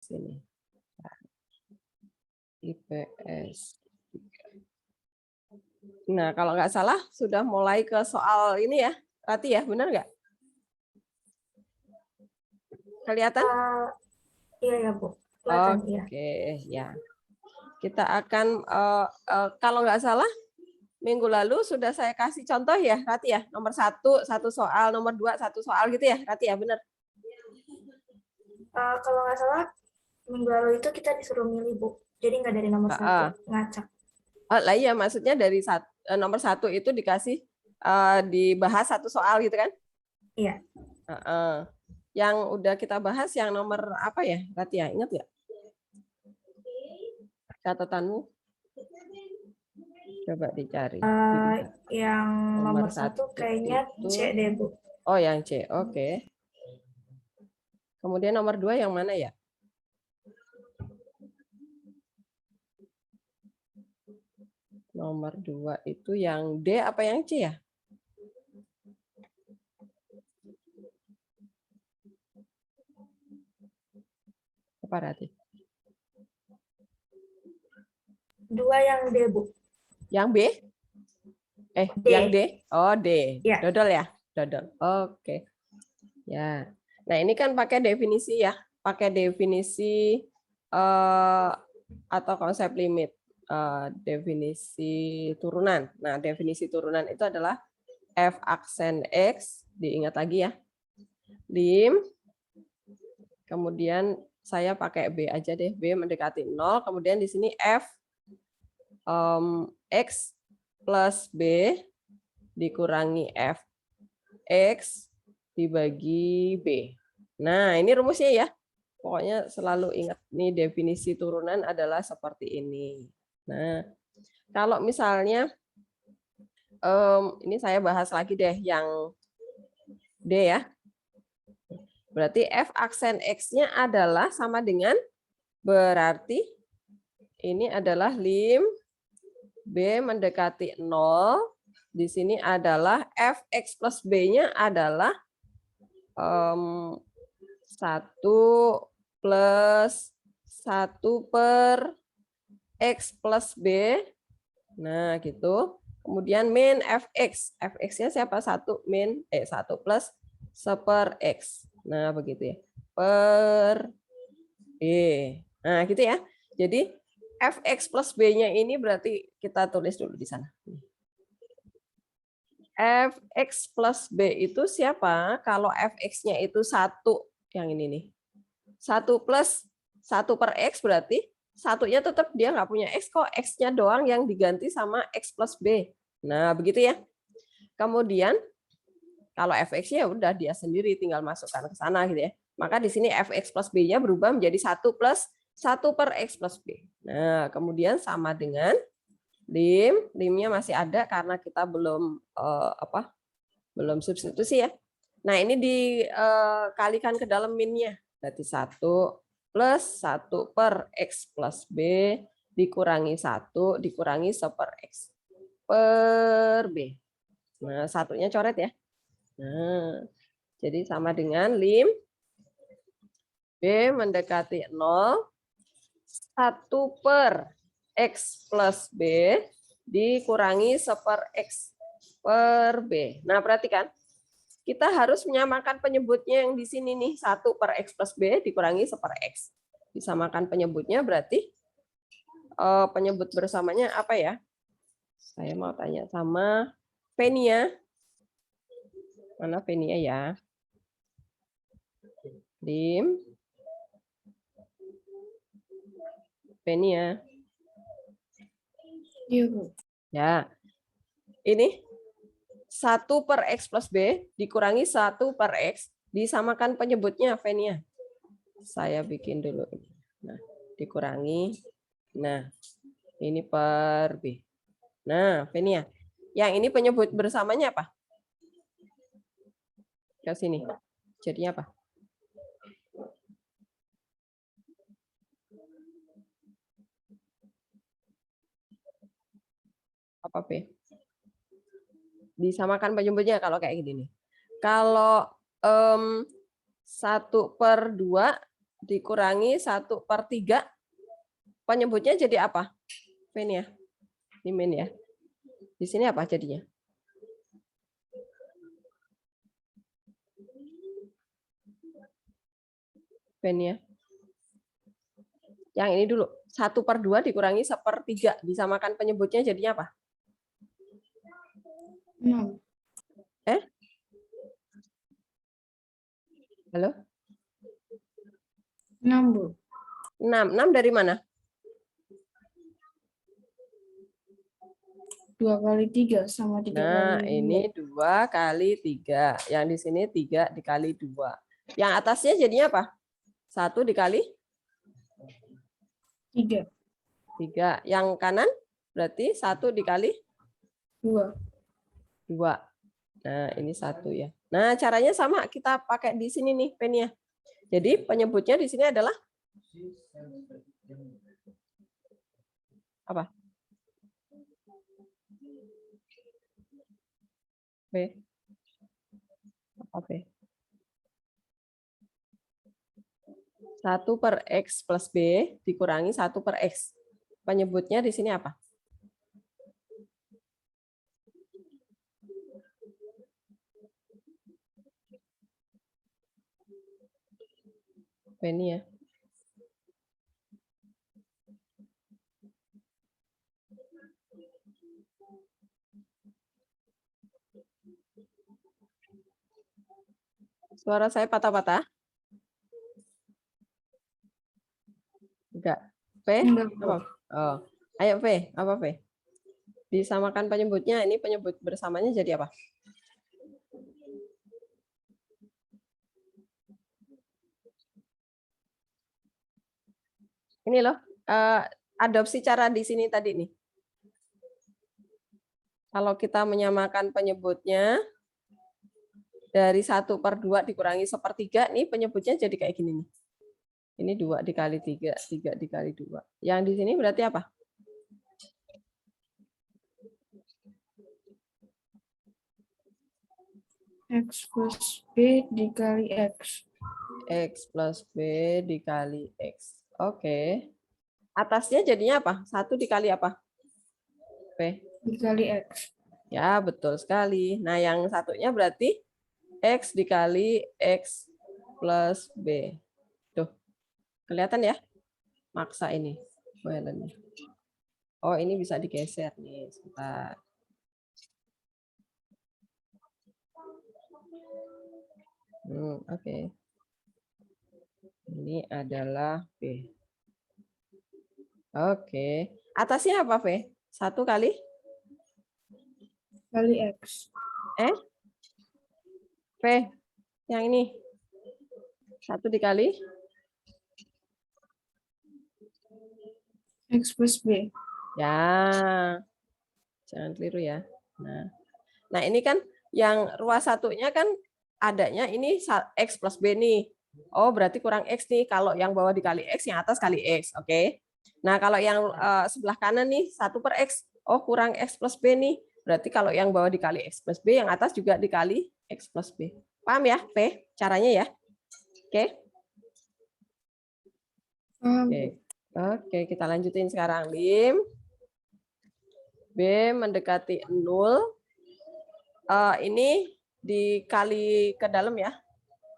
Sini. IPS. Nah, kalau nggak salah sudah mulai ke soal ini ya, Rati ya, benar nggak? Kelihatan? Iya ya Bu. Kelihatan ya. Oke, ya. Kita akan kalau nggak salah minggu lalu sudah saya kasih contoh ya, Rati ya. Nomor 1 soal, nomor 2 1 soal gitu ya, Rati ya, benar? Kalau nggak salah minggu lalu itu kita disuruh milih Bu. Jadi nggak dari nomor 1 ngacak. Oh, lah iya, maksudnya dari nomor 1 itu dikasih dibahas 1 soal gitu kan? Iya. Yang udah kita bahas yang nomor apa ya, Rati ya? Ingat nggak? Catatanmu? Coba dicari. Yang nomor 1 kayaknya itu, C deh Bu. Oh, yang C. Oke. Kemudian nomor 2 yang mana ya? Nomor 2 itu yang D apa yang C ya? Apa Rati? 2 yang D Bu. Yang B? D. Yang D? Oh, D. Ya. Dodol ya? Dodol. Oke. Ya. Nah, ini kan pakai definisi ya. Pakai definisi atau konsep limit. Definisi turunan. Nah, definisi turunan itu adalah F aksen X. Diingat lagi ya. Lim. Kemudian saya pakai B aja deh. B mendekati 0. Kemudian di sini F X plus B dikurangi F X dibagi B. Nah, ini rumusnya ya. Pokoknya selalu ingat nih definisi turunan adalah seperti ini. Nah, kalau misalnya ini saya bahas lagi deh yang D ya. Berarti F aksen X-nya adalah sama dengan berarti ini adalah lim B mendekati 0. Di sini adalah Fx plus B-nya adalah 1 plus 1 per X plus B. Nah, gitu. Kemudian min Fx. Fx-nya siapa? 1 plus 1 per X. Nah, begitu ya. Per B. Nah, gitu ya. Jadi, Fx plus B-nya ini berarti kita tulis dulu di sana. Fx plus B itu siapa? Kalau Fx-nya itu 1, yang ini nih. 1 plus 1 per X berarti satunya tetap dia nggak punya X kok. X-nya doang yang diganti sama X plus B. Nah, begitu ya. Kemudian, kalau Fx-nya udah dia sendiri tinggal masukkan ke sana gitu ya. Maka di sini Fx plus B-nya berubah menjadi 1 plus 1 per X plus B. Nah, kemudian sama dengan limnya masih ada karena kita belum belum substitusi ya. Nah, ini dikalikan ke dalam minnya. Berarti 1 plus 1 per X plus B dikurangi 1 dikurangi 1 per X per B. Nah, satunya coret ya. Nah, jadi sama dengan lim B mendekati 0 1 per X plus B dikurangi 1 per X per B. Nah, perhatikan. Kita harus menyamakan penyebutnya yang di sini nih. 1 per X plus B dikurangi 1 per X. Disamakan penyebutnya berarti penyebut bersamanya apa ya? Saya mau tanya sama Venia. Mana Venia ya? Lim. Venia. Iya, Bu. Ya. Ini 1 per X plus B dikurangi 1 per X. Disamakan penyebutnya, Venia. Saya bikin dulu. Nah, dikurangi. Nah, ini per B. Nah, Venia. Yang ini penyebut bersamanya apa? Ke sini. Jadinya apa? Apa B? Disamakan penyebutnya kalau kayak gini nih. Kalau 1 per 2 dikurangi 1/3. Penyebutnya jadi apa? Min ya. Ini min ya. Di sini apa jadinya? Min ya. Yang ini dulu. 1/2 dikurangi 1/3. Disamakan penyebutnya jadinya apa? 6. Halo? 6, Bu. 6 dari mana? 2 kali 3 sama 3 Nah, kali ini 2 kali 3. Yang di sini 3 dikali 2. Yang atasnya jadinya apa? 1 dikali 3. 3. Yang kanan berarti 1 dikali 2. 2. Nah, ini 1 ya. Nah, caranya sama. Kita pakai di sini nih pennya. Jadi penyebutnya di sini adalah apa? B. Apa B? 1/X plus B dikurangi 1/X. Penyebutnya di sini apa? Ini ya. Suara saya patah-patah? Enggak. P? Apa? Oh. Ayo P, apa P? Disamakan penyebutnya, ini penyebut bersamanya jadi apa? Ini loh, adopsi cara di sini tadi nih. Kalau kita menyamakan penyebutnya dari 1/2 dikurangi 1/3, nih penyebutnya jadi kayak gini nih. Ini 2 dikali 3, 3 dikali 2. Yang di sini berarti apa? X plus B dikali X. X plus B dikali X. Oke. Atasnya jadinya apa? 1 dikali apa? P. Dikali X. Ya, betul sekali. Nah, yang satunya berarti X dikali X plus B. Tuh, kelihatan ya? Maksa ini. Oh, ini bisa digeser nih. Sebentar. Oke. Ini adalah B. Oke. Atasnya apa, V? 1 kali? Kali X. V. Yang ini. 1 dikali? X plus B. Ya. Jangan keliru ya. Nah, ini kan yang ruas satunya kan adanya ini X plus B nih. Oh, berarti kurang X nih. Kalau yang bawah dikali X, yang atas kali X. Oke. Nah, kalau yang sebelah kanan nih, 1/X. Oh, kurang X plus B nih. Berarti kalau yang bawah dikali X plus B, yang atas juga dikali X plus B. Paham ya, P? Caranya ya? Oke. Oke, kita lanjutin sekarang. Lim. B mendekati 0. Ini dikali ke dalam ya.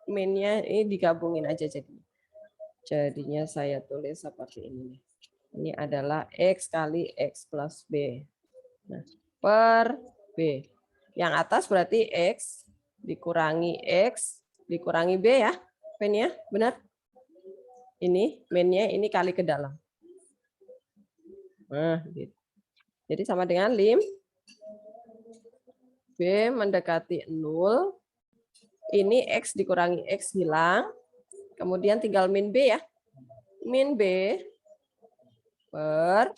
Min-nya ini digabungin aja jadinya. Jadinya saya tulis seperti ini. Ini adalah X kali X plus B. Nah, per B. Yang atas berarti X dikurangi X dikurangi B ya. Min-nya, benar? Ini min-nya ini kali ke dalam. Nah, gitu. Jadi sama dengan lim. B mendekati 0. Ini X dikurangi X hilang. Kemudian tinggal min B ya. Min B per,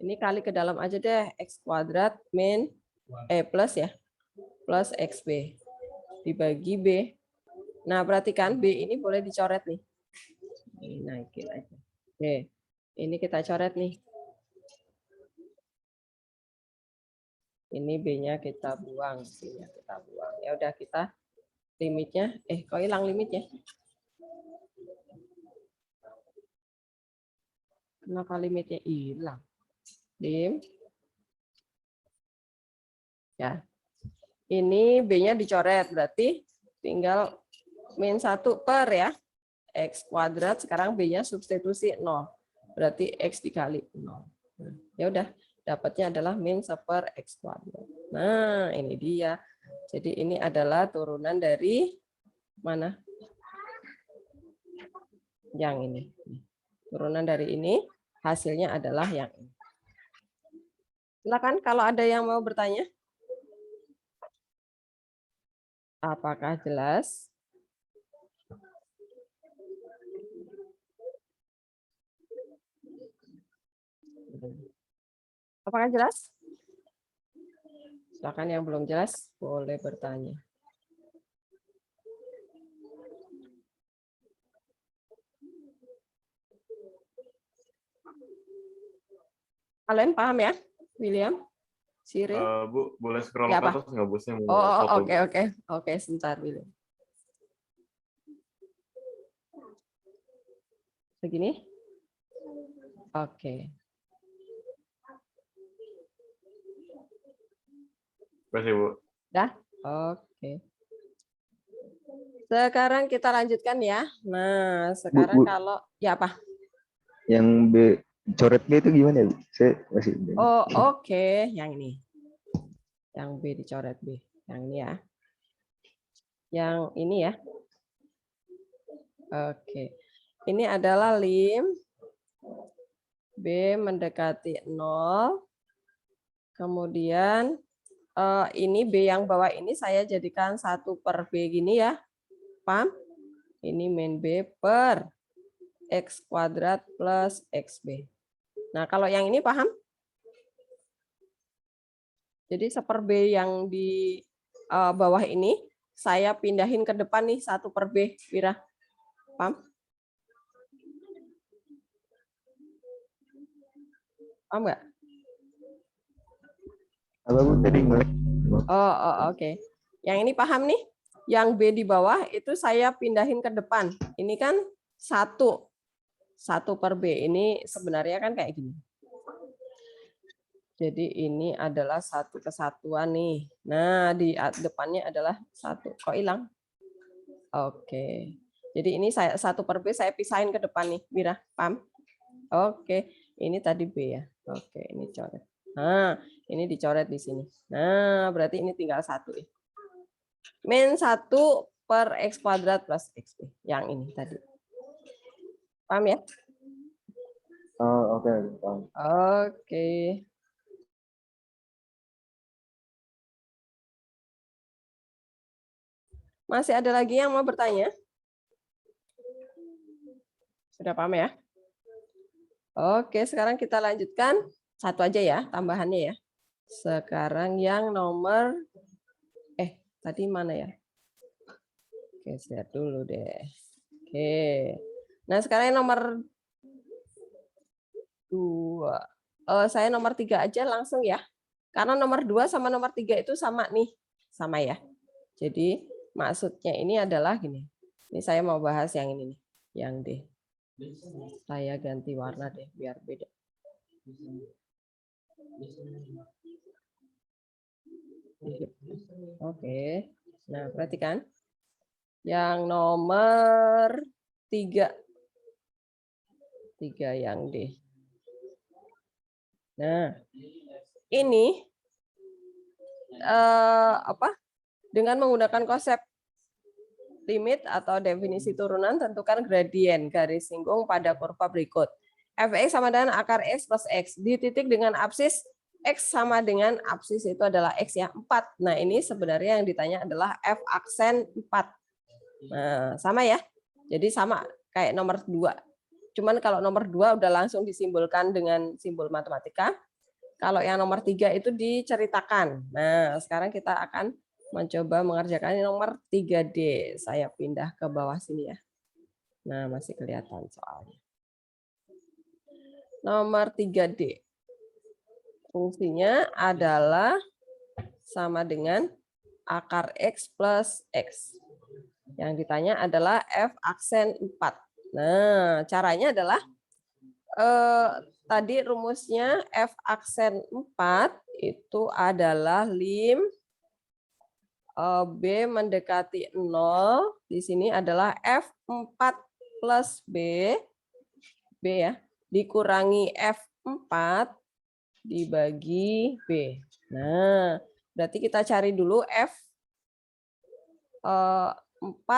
ini kali ke dalam aja deh, X kuadrat min plus ya, plus XB. Dibagi B. Nah, perhatikan B ini boleh dicoret nih. Ini naikin aja. Oke. Ini kita coret nih. Ini B-nya kita buang. B-nya kita buang. Ya udah kita limitnya. Kok hilang limitnya? Kenapa limitnya hilang? Dim. Ya. Ini B-nya dicoret, berarti tinggal min 1 per ya. X kuadrat, sekarang B-nya substitusi 0. Berarti X dikali 0. Ya udah, dapatnya adalah min 1 per X kuadrat. Nah, ini dia. Jadi ini adalah turunan dari mana? Yang ini. Turunan dari ini, hasilnya adalah yang ini. Silakan kalau ada yang mau bertanya. Apakah jelas? Apakah jelas? Silakan yang belum jelas boleh bertanya. Kalian paham ya, William? Siri? Bu, boleh scroll Ya, ke apa? atas nggak, Bu? Saya mau Oh, foto. oke, sebentar, William. Begini? Oke. Terima kasih, Bu. Dah? Oke. Sekarang kita lanjutkan ya. Nah, sekarang Bu. kalau ya apa? Yang B coret B itu gimana, Bu? Saya masih. Oh, oke, yang ini. Yang B dicoret B. Yang ini ya. Yang ini ya. Oke. Ini adalah lim B mendekati 0. Kemudian ini B yang bawah ini saya jadikan 1 per B gini ya. Paham? Ini min B per X kuadrat plus XB. Nah, kalau yang ini paham? Jadi 1 per B yang di bawah ini, saya pindahin ke depan nih 1 per B. Wira, paham? Paham nggak? Apa, Bu? Tadi Oh, oke. Yang ini paham nih? Yang B di bawah itu saya pindahin ke depan. Ini kan 1 per B. Ini sebenarnya kan kayak gini. Jadi ini adalah satu kesatuan nih. Nah, di depannya adalah 1. Kok hilang? Oke. Jadi ini saya 1 per B saya pisahin ke depan nih. Wira, paham? Oke. Ini tadi B ya. Oke, ini coret. Nah, ini dicoret di sini. Nah, berarti ini tinggal 1 ya. Min 1 per X kuadrat plus XB. Yang ini tadi. Paham ya? Oh, oke. Paham. Oke. Masih ada lagi yang mau bertanya? Sudah paham ya? Oke, sekarang kita lanjutkan. 1 aja ya, tambahannya ya. Sekarang yang nomor... tadi mana ya? Oke, lihat dulu deh. Oke. Nah, sekarang yang nomor 2. Saya nomor 3 aja langsung ya. Karena nomor 2 sama nomor 3 itu sama nih. Sama ya. Jadi, maksudnya ini adalah gini. Ini saya mau bahas yang ini nih. Yang D. Saya ganti warna deh, biar beda. Oke. Nah, perhatikan. Yang nomor 3. 3 yang D. Nah, ini dengan menggunakan konsep limit atau definisi turunan, tentukan gradien garis singgung pada kurva berikut. Fx sama dengan akar X plus X. Di titik dengan absis X sama dengan absis itu adalah X ya, 4. Nah, ini sebenarnya yang ditanya adalah F aksen 4. Nah, sama ya. Jadi sama kayak nomor 2. Cuman kalau nomor 2 udah langsung disimbolkan dengan simbol matematika. Kalau yang nomor 3 itu diceritakan. Nah, sekarang kita akan mencoba mengerjakan nomor 3D. Saya pindah ke bawah sini ya. Nah, masih kelihatan soalnya. Nomor 3D. Fungsinya adalah sama dengan akar X plus X. Yang ditanya adalah F aksen 4. Nah, caranya adalah tadi rumusnya F aksen 4 itu adalah lim B mendekati 0. Di sini adalah F4 plus B ya, dikurangi F4 dibagi B. Nah, berarti kita cari dulu F4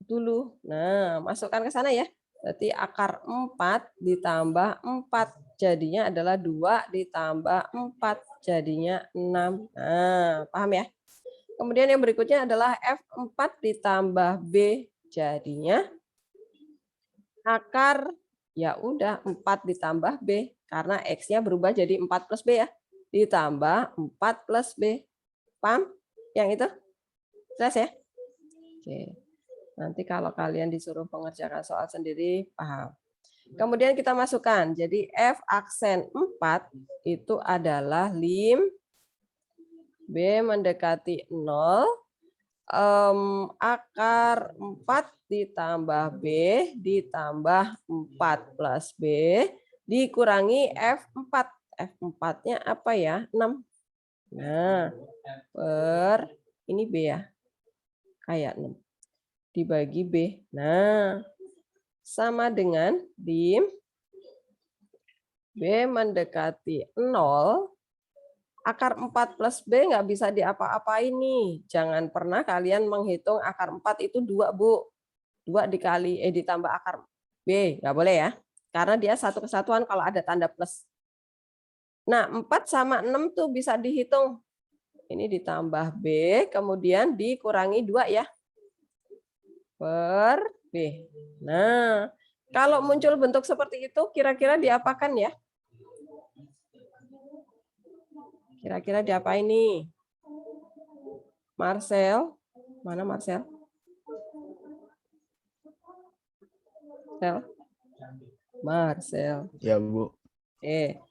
dulu. Nah, masukkan ke sana ya. Berarti akar 4 ditambah 4 jadinya adalah 2 ditambah 4 jadinya 6. Nah, paham ya? Kemudian yang berikutnya adalah F4 ditambah B jadinya akar ya udah 4 ditambah B karena X-nya berubah jadi 4 plus B ya. Ditambah 4 plus B. Paham? Yang itu? Jelas ya? Oke. Nanti kalau kalian disuruh mengerjakan soal sendiri, paham. Kemudian kita masukkan. Jadi F aksen 4 itu adalah lim B mendekati 0, akar 4 ditambah B ditambah 4 plus B dikurangi F4. F4-nya apa ya? 6. Nah, per ini B ya. Kayak 6. Dibagi B. Nah, sama dengan lim B mendekati 0, akar 4 plus B nggak bisa diapa-apain nih. Jangan pernah kalian menghitung akar 4 itu 2, Bu. 2 ditambah akar B. Nggak boleh ya. Karena dia satu kesatuan kalau ada tanda plus. Nah, 4 sama 6 tuh bisa dihitung. Ini ditambah B, kemudian dikurangi 2 ya. Per B. Nah, kalau muncul bentuk seperti itu, kira-kira diapakan ya? Kira-kira diapain nih? Marcel? Mana Marcel? Marcel. Ya, Bu. Oke.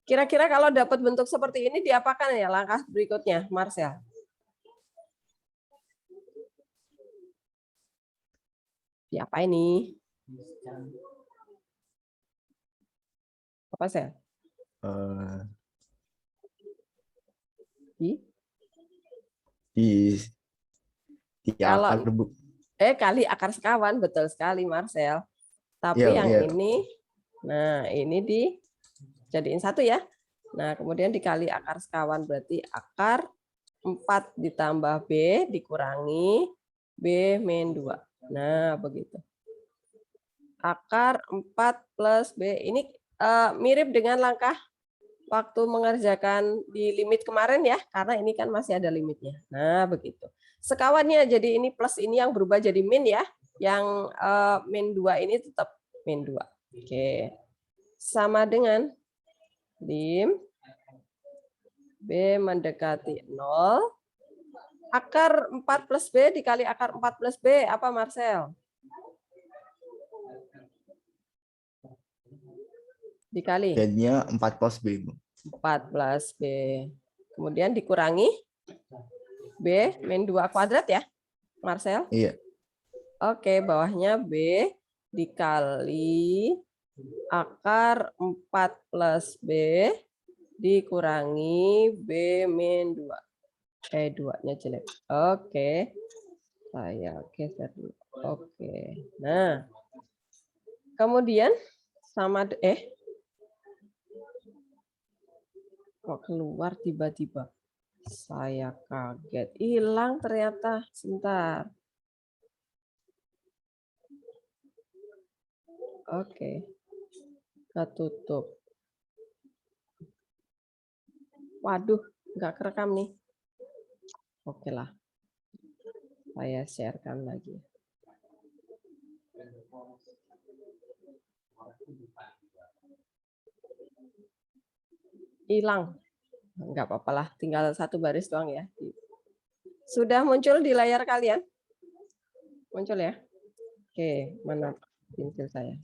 Kira-kira kalau dapat bentuk seperti ini diapakan ya langkah berikutnya, Marcel? Diapain nih? Apa Sel? Kalau akar, Bu. Kali akar sekawan, betul sekali Marcel. Tapi yang ini, nah ini dijadiin 1 ya. Nah kemudian dikali akar sekawan berarti akar 4 ditambah B dikurangi B min 2. Nah begitu. Akar 4 plus B ini mirip dengan langkah waktu mengerjakan di limit kemarin ya, karena ini kan masih ada limitnya. Nah, begitu. Sekawannya jadi ini plus ini yang berubah jadi min ya. Yang min 2 ini tetap min 2. Oke. Sama dengan lim B mendekati 0. Akar 4 plus B dikali akar 4 plus B, apa Marcel? Dikali. Jadinya 4 plus B. 4 plus B. Kemudian dikurangi B min 2 kuadrat ya, Marcel? Iya. Oke, bawahnya B dikali akar 4 plus B dikurangi B min 2. 2-nya jelek. Oke. Saya geser dulu. Oke. Nah. Kemudian sama kok keluar tiba-tiba. Saya kaget. Hilang ternyata. Sebentar. Oke. Ketutup. Waduh, nggak kerekam nih. Oke lah. Saya sharekan lagi. Hilang. Nggak apa-apa lah, tinggal 1 baris doang ya. Sudah muncul di layar kalian? Muncul ya? Oke, mana pensil saya?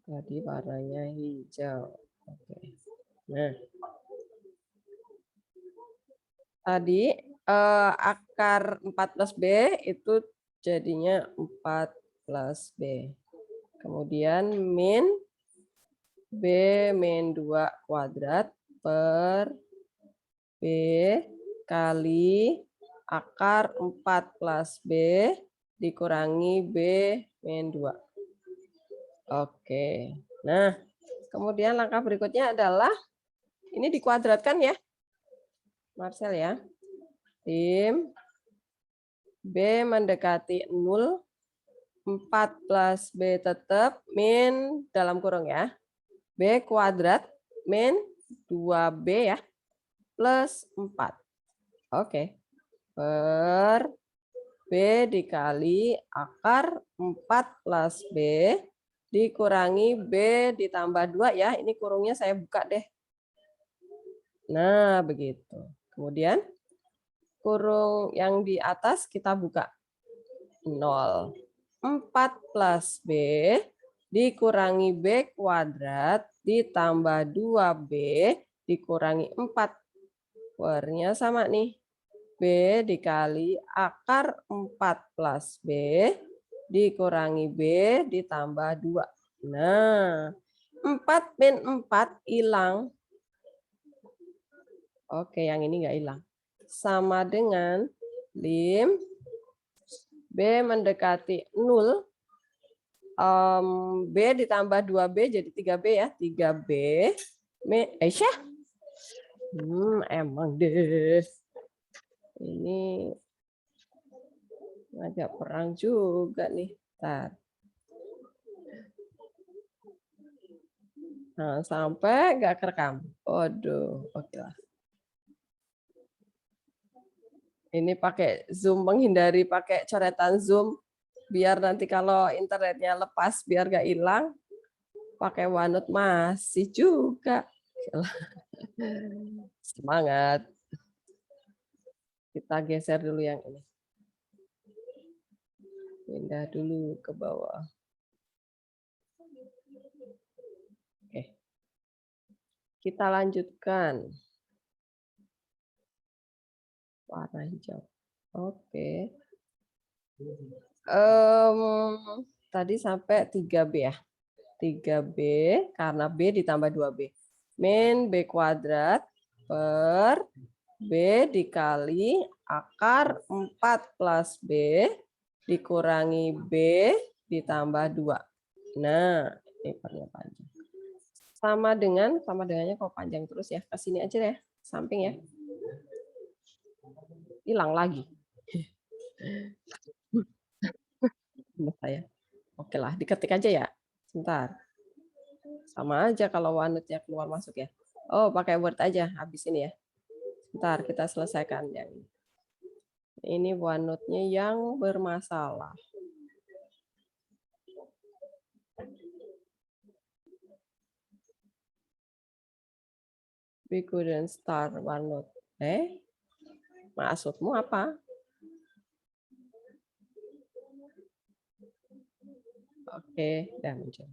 Tadi warnanya hijau. Oke. Nah, tadi akar 4 plus B itu jadinya 4 plus B. Kemudian min B min 2 kuadrat per B kali akar 4 plus B dikurangi B min 2. Oke. Nah, kemudian langkah berikutnya adalah ini dikuadratkan ya, Marcel ya. Tim B mendekati 0, 4 plus B tetap, min dalam kurung ya. B kuadrat min 2B ya, plus 4. Oke. Per B dikali akar 4 plus B dikurangi B ditambah 2 ya. Ini kurungnya saya buka deh. Nah, begitu. Kemudian kurung yang di atas kita buka. 0. 4 plus B dikurangi B kuadrat ditambah 2B dikurangi 4. Per-nya sama nih. B dikali akar 4 plus B dikurangi B ditambah 2. Nah, 4 min 4 hilang. Oke, yang ini nggak hilang. Sama dengan lim B mendekati 0. B ditambah 2B jadi 3B ya. 3B. Aisyah? Emang deh. Ini ngajak perang juga nih. Bentar. Nah, sampai nggak kerekam. Waduh, oke lah. Ini pakai Zoom, menghindari pakai coretan Zoom, biar nanti kalau internetnya lepas, biar nggak hilang. Pakai OneNote masih juga. Semangat. Kita geser dulu yang ini. Pindah dulu ke bawah. Oke. Kita lanjutkan. Warna hijau. Oke. Tadi sampai 3B ya. 3B karena B ditambah 2B. Min B kuadrat per B dikali akar 4 plus B dikurangi B ditambah 2. Nah, ini pernya panjang. Sama dengannya kok panjang terus ya. Ke sini aja ya, samping ya. Hilang lagi. Saya. Oke lah, diketik aja ya. Sebentar. Sama aja kalau OneNote-nya keluar masuk ya. Oh, pakai Word aja habis ini ya. Sebentar, kita selesaikan yang ini. Ini OneNote-nya yang bermasalah. We couldn't start OneNote. Maksudmu apa? Oke, udah muncul.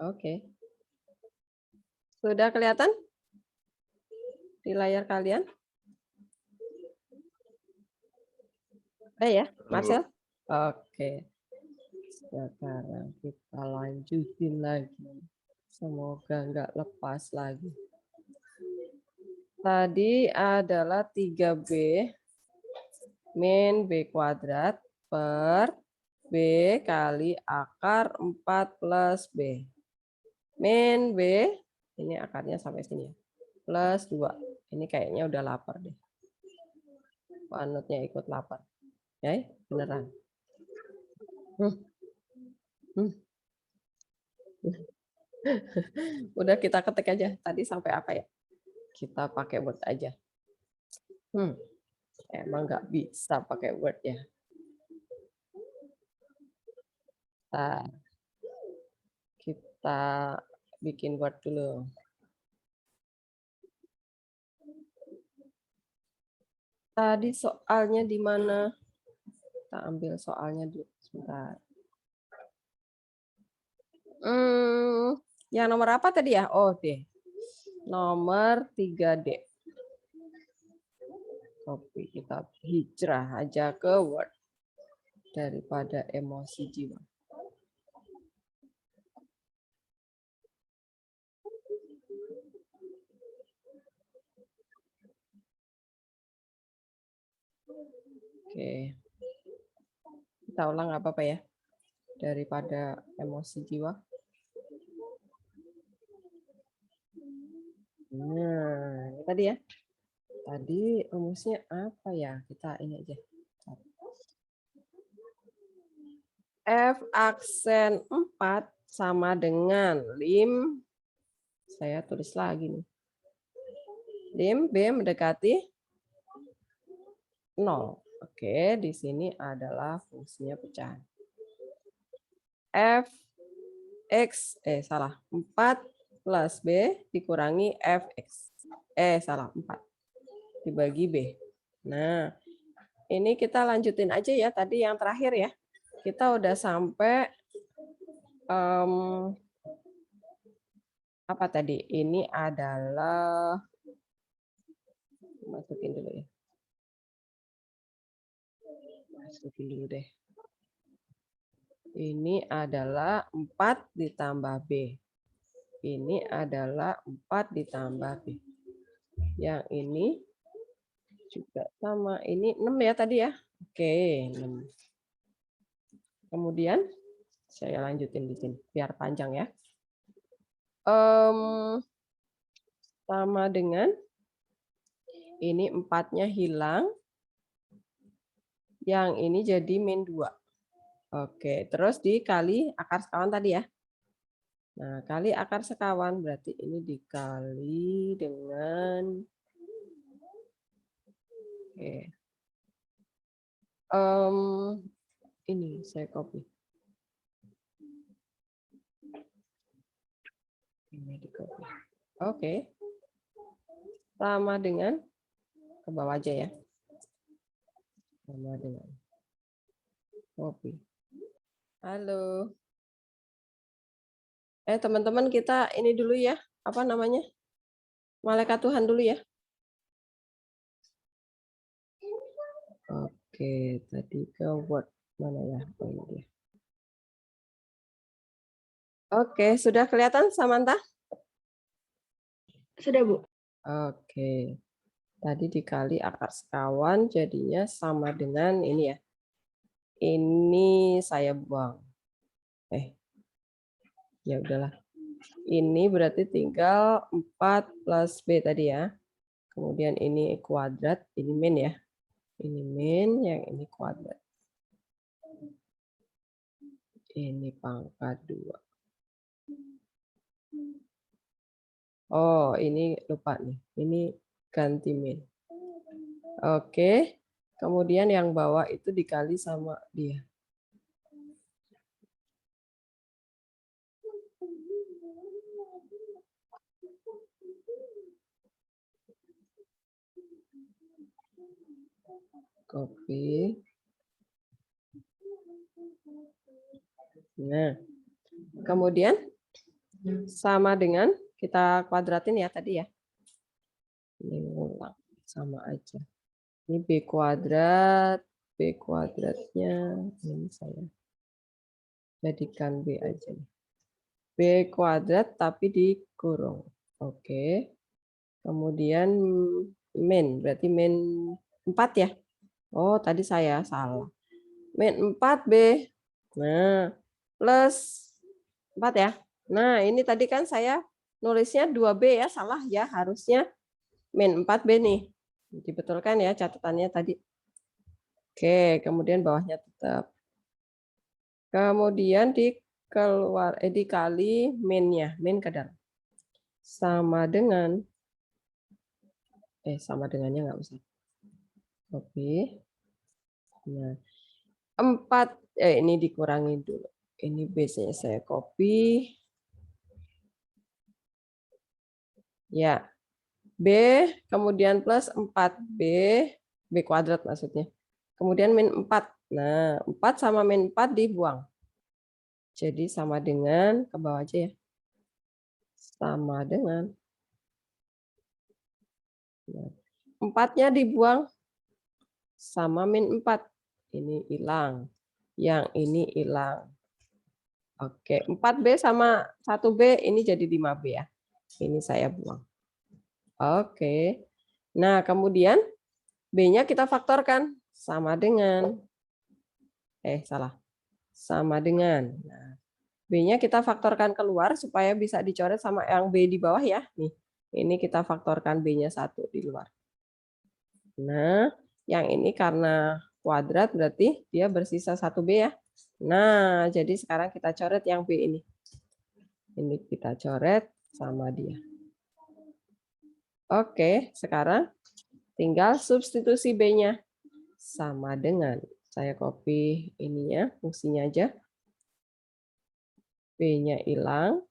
Oke. Sudah kelihatan di layar kalian? Ya, Marcel? Oke. Sekarang kita lanjutin lagi. Semoga nggak lepas lagi. Tadi adalah 3B min B kuadrat per B kali akar 4 plus B. Min B, ini akarnya sampai sini ya, plus 2. Ini kayaknya udah lapar deh. OneNote-nya ikut lapar. Ya, beneran. Udah kita ketik aja. Tadi sampai apa ya? Kita pakai Word aja. Emang nggak bisa pakai Word ya. Kita bikin Word dulu. Tadi soalnya di mana? Kita ambil soalnya dulu sebentar. Yang nomor apa tadi ya? Oh, D. Nomor 3D. Copy, kita hijrah aja ke Word daripada emosi jiwa. Oke. Kita ulang nggak apa-apa ya. Daripada emosi jiwa. Nah, ini tadi ya. Tadi rumusnya apa ya? Kita ini aja. F aksen 4 sama dengan lim. Saya tulis lagi nih. Lim B mendekati 0. Oke, di sini adalah fungsinya pecahan. F X, salah, 4 plus B dikurangi Fx. Salah, 4. Dibagi B. Nah, ini kita lanjutin aja ya, tadi yang terakhir ya. Kita udah sampai, apa tadi? Ini adalah, masukin dulu ya. Masukin dulu deh. Ini adalah 4 ditambah B. Ini adalah 4 ditambah B. Yang ini juga sama. Ini 6 ya tadi ya. Oke, 6. Kemudian saya lanjutin di sini biar panjang ya. Sama dengan ini 4-nya hilang. Yang ini jadi min 2. Oke, terus dikali akar sekawan tadi ya. Nah, kali akar sekawan berarti ini dikali dengan ini saya copy. Ini di copy. Oke. Sama dengan ke bawah aja ya. Sama dengan copy. Halo. Teman-teman kita ini dulu ya. Apa namanya? Malaikat Tuhan dulu ya. Oke, tadi ke Word mana ya? Oh, ini dia. Oke, sudah kelihatan Samantha? Sudah, Bu. Oke. Tadi dikali akar sekawan jadinya sama dengan ini ya. Ini saya buang. Ya udahlah. Ini berarti tinggal 4 plus B tadi ya. Kemudian ini kuadrat, ini min ya. Ini min, yang ini kuadrat. Ini pangkat 2. Oh, ini lupa nih. Ini ganti min. Oke. Kemudian yang bawah itu dikali sama dia. Copy. Nah, kemudian sama dengan kita kuadratin ya tadi ya. Ini ulang sama aja. Ini B kuadrat, B kuadratnya ini saya jadikan B aja nih. B kuadrat tapi dikurung. Oke. Kemudian min, berarti min 4 ya. Oh, tadi saya salah. Min 4B. Nah, plus 4 ya. Nah, ini tadi kan saya nulisnya 2B ya, salah ya. Harusnya min 4B nih. Dibetulkan ya catatannya tadi. Oke, kemudian bawahnya tetap. Kemudian dikali min-nya, min ke dalam. Sama dengan, sama dengannya nggak usah. Copy. Nah, 4, ini dikurangi dulu. Ini base-nya saya copy. Ya, B, kemudian plus 4B, B kuadrat maksudnya. Kemudian min 4. Nah, 4 sama min 4 dibuang. Jadi sama dengan, ke bawah aja ya. Sama dengan. Nah, 4-nya dibuang. sama min 4. Ini hilang. Yang ini hilang. Oke, 4B sama 1B ini jadi 5B ya. Ini saya buang. Oke. Nah, kemudian B-nya kita faktorkan sama dengan salah. Sama dengan. Nah, B-nya kita faktorkan keluar supaya bisa dicoret sama yang B di bawah ya. Nih, ini kita faktorkan B-nya 1 di luar. Nah, yang ini karena kuadrat berarti dia bersisa 1B ya. Nah, jadi sekarang kita coret yang B ini. Ini kita coret sama dia. Oke, sekarang tinggal substitusi B-nya. Sama dengan, saya copy ininya, fungsinya aja. B-nya hilang.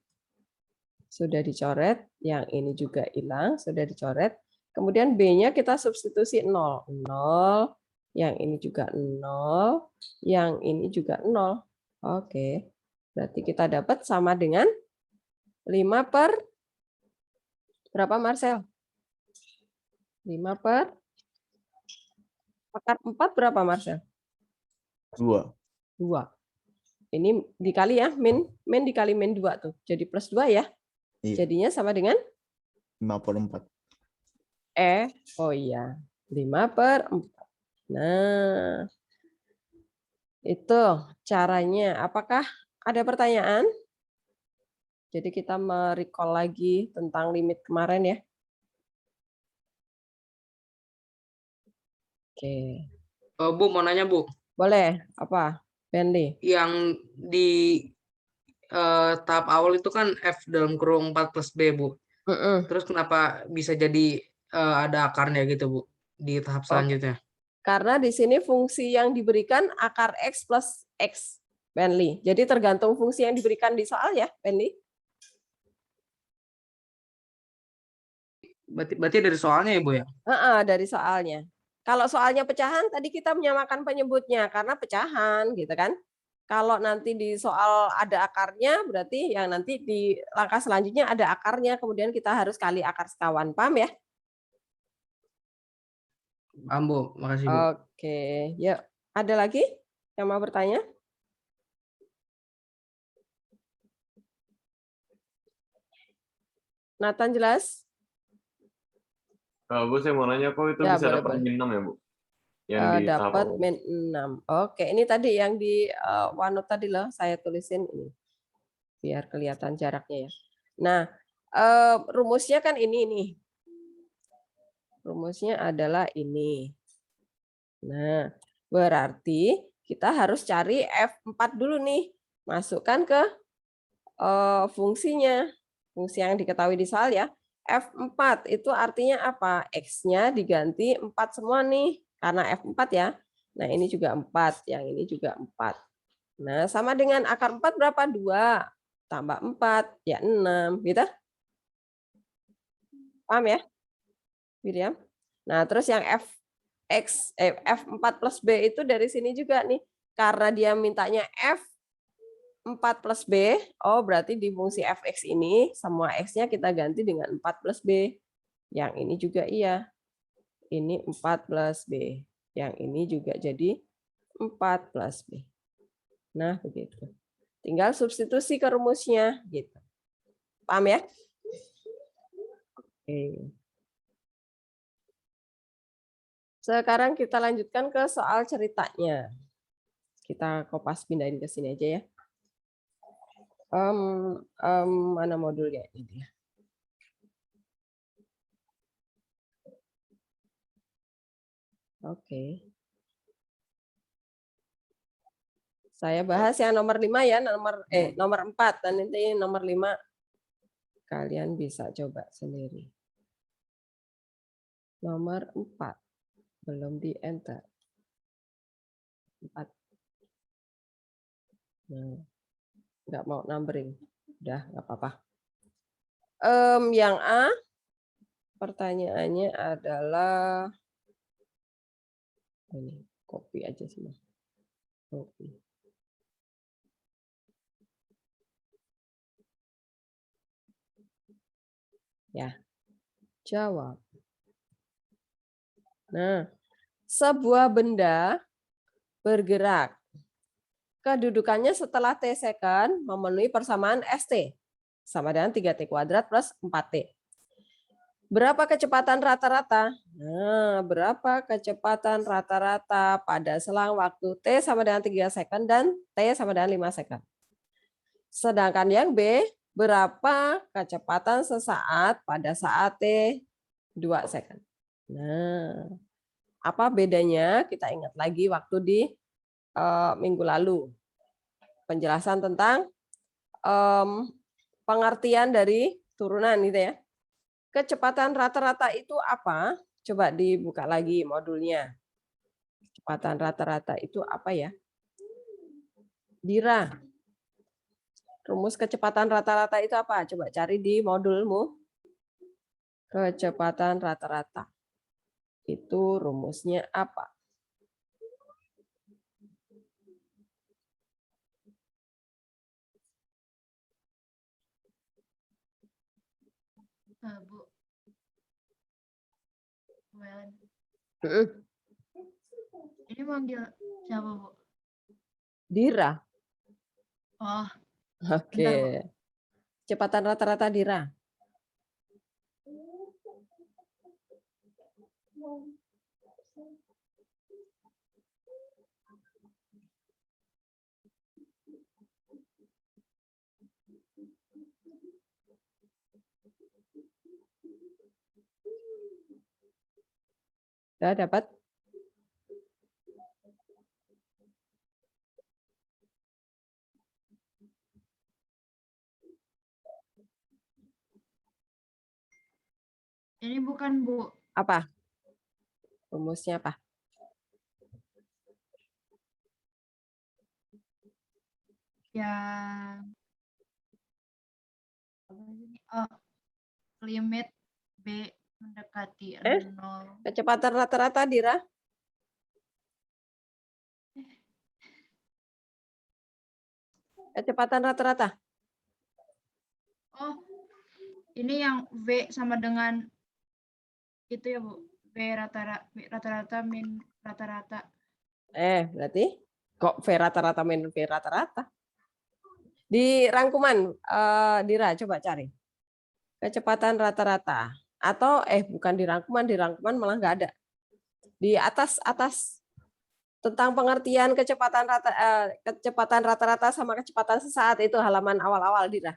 Sudah dicoret. Yang ini juga hilang, sudah dicoret. Kemudian B-nya kita substitusi 0. 0. Yang ini juga 0. Yang ini juga 0. Oke. Berarti kita dapat sama dengan 5 per berapa, Marcel? 5 per akar 4 berapa, Marcel? 2. 2. Ini dikali ya, min dikali min 2 tuh. Jadi plus 2 ya. Iya. Jadinya sama dengan 54. oh iya, 5 per 4. Nah, itu caranya. Apakah ada pertanyaan? Jadi kita merecall lagi tentang limit kemarin ya. Oke. Bu, mau nanya, Bu. Boleh, apa? Benly. Yang di tahap awal itu kan F dalam kurung 4 plus B, Bu. Terus kenapa bisa jadi ada akarnya gitu, Bu, di tahap selanjutnya? Karena di sini fungsi yang diberikan akar X plus X, Benly. Jadi tergantung fungsi yang diberikan di soal ya, Benly. Berarti dari soalnya ya, Bu ya? Dari soalnya. Kalau soalnya pecahan, tadi kita menyamakan penyebutnya karena pecahan, gitu kan. Kalau nanti di soal ada akarnya, berarti yang nanti di langkah selanjutnya ada akarnya, kemudian kita harus kali akar sekawan. Paham ya? Paham, Bu. Makasih, Bu. Oke, yuk. Ada lagi yang mau bertanya? Nathan jelas? Bu, saya mau nanya kok itu Ya, bisa boleh, dapat boleh. min 6 ya, Bu? Yang di tahap Dapat awal. min 6. Oke, ini tadi yang di OneNote tadi loh, saya tulisin ini. Biar kelihatan jaraknya ya. Nah, rumusnya kan ini nih. Rumusnya adalah ini. Nah, berarti kita harus cari F4 dulu nih. Masukkan ke fungsinya. Fungsi yang diketahui di soal ya. F4 itu artinya apa? X-nya diganti 4 semua nih. Karena F4 ya. Nah, ini juga 4. Yang ini juga 4. Nah, sama dengan akar 4 berapa? 2. Tambah 4. Ya 6. Gitu? Paham ya? Miriam? Nah, terus yang F4 plus B itu dari sini juga nih. Karena dia mintanya F4 plus B, oh berarti di fungsi fx ini, semua x-nya kita ganti dengan 4 plus B. Yang ini juga iya. Ini 4 plus B. Yang ini juga jadi 4 plus B. Nah, begitu. Tinggal substitusi ke rumusnya. Gitu. Paham ya? Oke. Sekarang kita lanjutkan ke soal ceritanya. Kita kopas pindahin ke sini aja ya. Mana modulnya ini? Oke. Saya bahas yang nomor 5 ya, nomor 4 dan nanti nomor 5 kalian bisa coba sendiri. Nomor 4 belum di enter. 4. Nah, nggak mau numbering. Udah, nggak apa-apa. Yang A, pertanyaannya adalah ini, copy aja sih, Mas. Copy. Ya, jawab. Nah, sebuah benda bergerak. Kedudukannya setelah T second memenuhi persamaan ST. Sama dengan 3T kuadrat plus 4T. Berapa kecepatan rata-rata? Nah, berapa kecepatan rata-rata pada selang waktu T sama dengan 3 second dan T sama dengan 5 second. Sedangkan yang B, berapa kecepatan sesaat pada saat T 2 second. Nah, apa bedanya? Kita ingat lagi waktu di minggu lalu. Penjelasan tentang pengertian dari turunan gitu ya. Kecepatan rata-rata itu apa? Coba dibuka lagi modulnya. Kecepatan rata-rata itu apa ya? Dira. Rumus kecepatan rata-rata itu apa? Coba cari di modulmu. Kecepatan rata-rata. Itu rumusnya apa? Bu. Well, ini manggil siapa, Bu? Dira. Oh, Oke. bentar, Bu. Kecepatan rata-rata Dira. Sudah dapat? Ini bukan, Bu. Apa? Rumusnya apa? Yang oh, limit B mendekati 0. Kecepatan rata-rata Dira? Kecepatan rata-rata. Oh, ini yang V sama dengan itu ya, Bu. V rata-rata min rata-rata. Berarti kok V rata-rata min V rata-rata? Di rangkuman, Dira coba cari. Kecepatan rata-rata. Atau bukan di rangkuman malah nggak ada. Di atas tentang pengertian kecepatan rata-rata sama kecepatan sesaat itu halaman awal-awal Dira.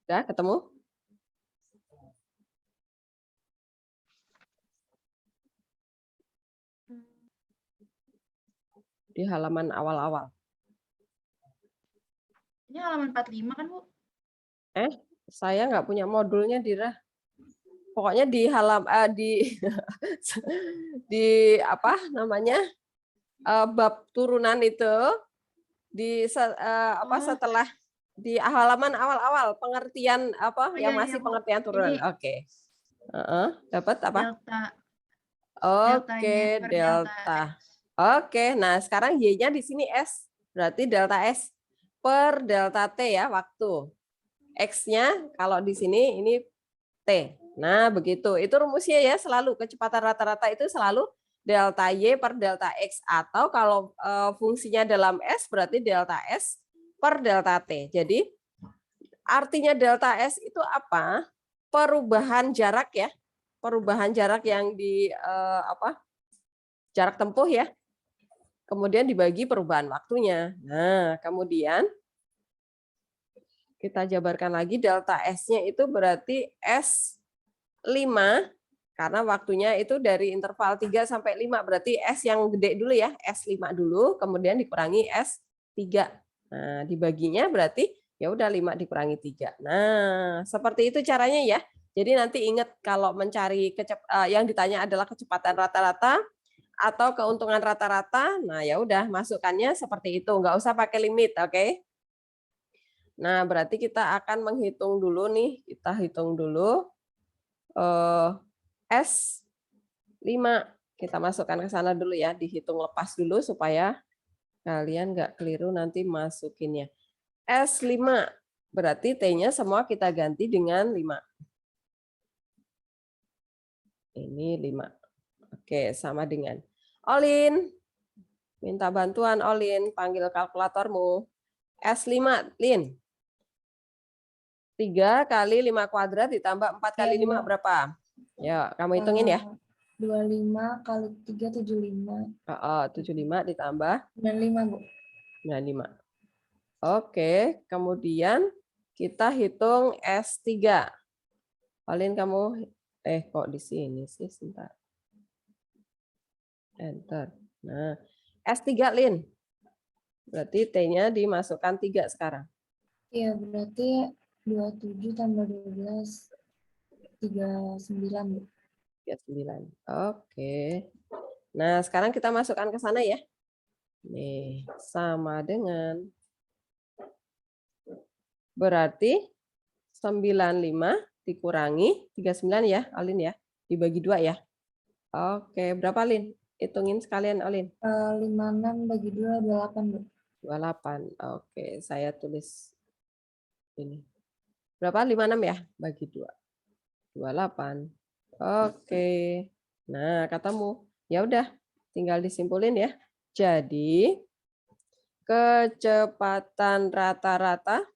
Udah ketemu? Di halaman awal-awal. Ini halaman 45 kan, Bu? Saya nggak punya modulnya, Dira. Pokoknya di di apa namanya bab turunan itu setelah di halaman awal-awal pengertian apa yang masih pengertian turunan. Oke. Dapat apa? Delta. Oke, delta. Oke, nah sekarang Y-nya di sini S. Berarti delta S per delta T ya waktu. X-nya kalau di sini ini T. Nah, begitu. Itu rumusnya ya, selalu kecepatan rata-rata itu selalu delta Y per delta X. Atau kalau fungsinya dalam S berarti delta S per delta T. Jadi artinya delta S itu apa? Perubahan jarak ya. Perubahan jarak yang di jarak tempuh ya. Kemudian dibagi perubahan waktunya. Nah, kemudian kita jabarkan lagi delta S-nya itu berarti S5 karena waktunya itu dari interval 3 sampai 5 berarti S yang gede dulu ya, S5 dulu kemudian dikurangi S3. Nah, dibaginya berarti ya udah 5 dikurangi 3. Nah, seperti itu caranya ya. Jadi nanti ingat kalau mencari yang ditanya adalah kecepatan rata-rata atau keuntungan rata-rata, nah ya udah masukkannya seperti itu, nggak usah pakai limit, oke? Nah berarti kita akan menghitung dulu nih, kita hitung dulu S5, kita masukkan ke sana dulu ya, dihitung lepas dulu supaya kalian nggak keliru nanti masukinnya. S5. Berarti T-nya semua kita ganti dengan 5. Ini 5. Oke, sama dengan. Olin, minta bantuan Olin, panggil kalkulatormu. S5, Lin. 3 kali 5 kuadrat ditambah 4 kali 5 berapa? Ya, kamu hitungin ya. 25 kali 3, 75. 75 ditambah 95, Bu. 95. Oke, kemudian kita hitung S3. Olin kamu, kok di sini sih, sebentar. Enter. Nah, S3 Lin. Berarti T-nya dimasukkan 3 sekarang. Iya, berarti 27 tambah 12, 39, Bu. 39. Oke. Nah, sekarang kita masukkan ke sana ya. Nih, sama dengan. Berarti 95 dikurangi 39 ya, Alin ya. Dibagi 2 ya. Oke, berapa Lin? Hitungin sekalian, Alin. 56 bagi 2, 28, Bu. 28. Oke, saya tulis ini. Berapa? 56 ya? Bagi 2. 28. Oke. Nah, katamu. Ya udah, tinggal disimpulin ya. Jadi, kecepatan rata-rata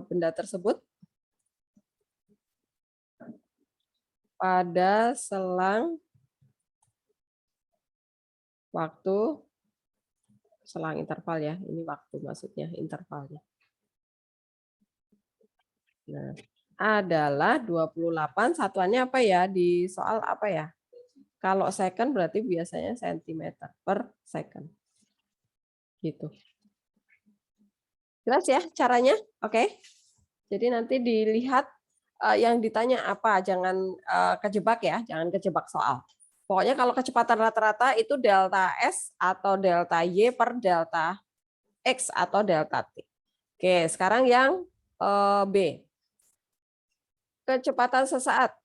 benda tersebut pada selang waktu, selang interval ya. Ini waktu maksudnya, intervalnya. Nah, adalah 28, satuannya apa ya? Di soal apa ya? Kalau second berarti biasanya sentimeter per second. Gitu. Jelas ya caranya? Oke. Jadi nanti dilihat yang ditanya apa, jangan kejebak ya, jangan kejebak soal. Pokoknya kalau kecepatan rata-rata itu delta S atau delta Y per delta X atau delta T. Oke, sekarang yang B. Kecepatan sesaat.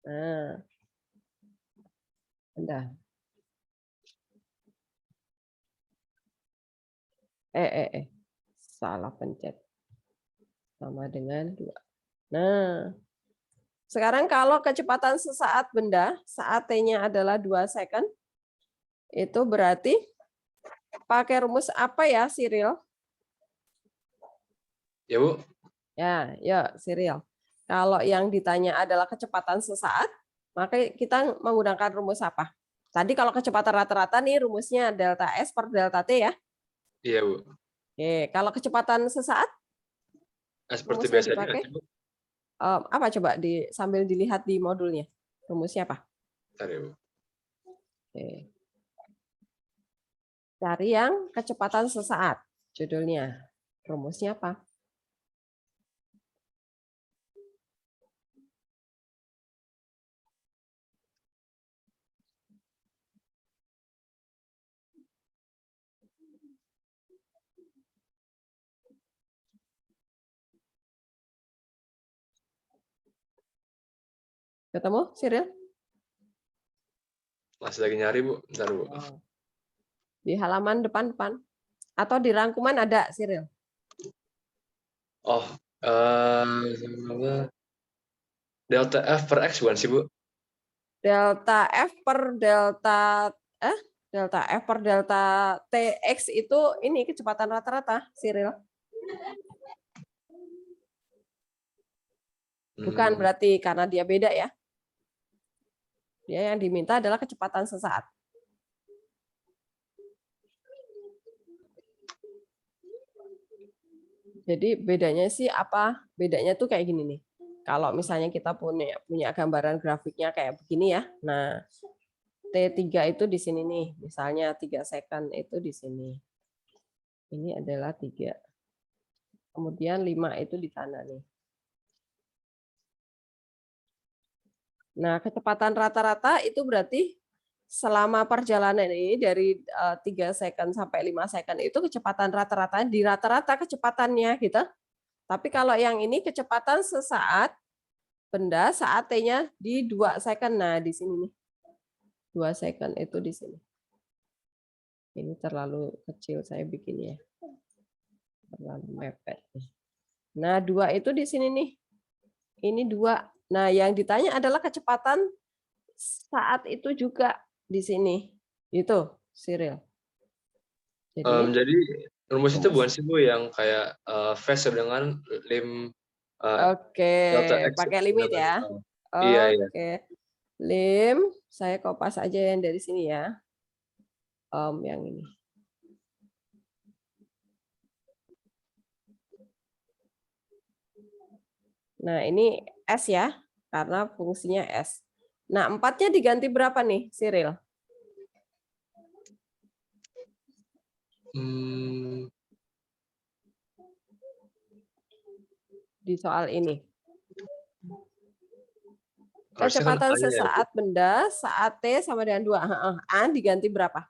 Nah, udah. Salah pencet. Sama dengan 2. Nah, sekarang kalau kecepatan sesaat benda, saat T-nya adalah 2 second, itu berarti pakai rumus apa ya, Cyril? Ya, Bu. Ya, Cyril. Kalau yang ditanya adalah kecepatan sesaat, maka kita menggunakan rumus apa? Tadi kalau kecepatan rata-rata nih rumusnya delta S per delta T ya. Iya, Bu. Oke, kalau kecepatan sesaat? Seperti rumusnya biasanya. dipakai? Apa coba sambil dilihat di modulnya? Rumusnya apa? Bentar ya, Bu. Oke. Cari yang kecepatan sesaat. Judulnya. Rumusnya apa? Ketemu, Cyril? Masih lagi nyari, Bu. Bentar, Bu. Di halaman depan-depan. Atau di rangkuman ada, Cyril? Oh, delta F per X bukan sih, Bu? Delta F per delta delta F per delta TX itu ini kecepatan rata-rata, Cyril. Bukan berarti karena dia beda ya. Dia yang diminta adalah kecepatan sesaat. Jadi bedanya sih apa? Bedanya tuh kayak gini nih. Kalau misalnya kita punya gambaran grafiknya kayak begini ya. Nah, T3 itu di sini nih. Misalnya 3 second itu di sini. Ini adalah 3. Kemudian 5 itu di sana nih. Nah, kecepatan rata-rata itu berarti selama perjalanan ini dari 3 second sampai 5 second itu kecepatan rata-rata di rata-rata kecepatannya gitu. Tapi kalau yang ini kecepatan sesaat benda saat T-nya di 2 second. Nah, di sini nih. 2 second itu di sini. Ini terlalu kecil saya bikinnya. Terlalu mepet. Nah, 2 itu di sini nih. Ini 2. Nah, yang ditanya adalah kecepatan saat itu juga di sini. Itu, Cyril. Jadi rumus itu rumus. bukan sih Bu yang kayak phase dengan lim Oke, delta X. pakai limit ya. Iya, iya. Oke. Lim, saya kopas aja yang dari sini ya. Yang ini. Nah, ini S ya, karena fungsinya S. Nah, 4-nya diganti berapa nih, Cyril? Di soal ini. Kecepatan sesaat benda saat T sama dengan 2. A diganti berapa?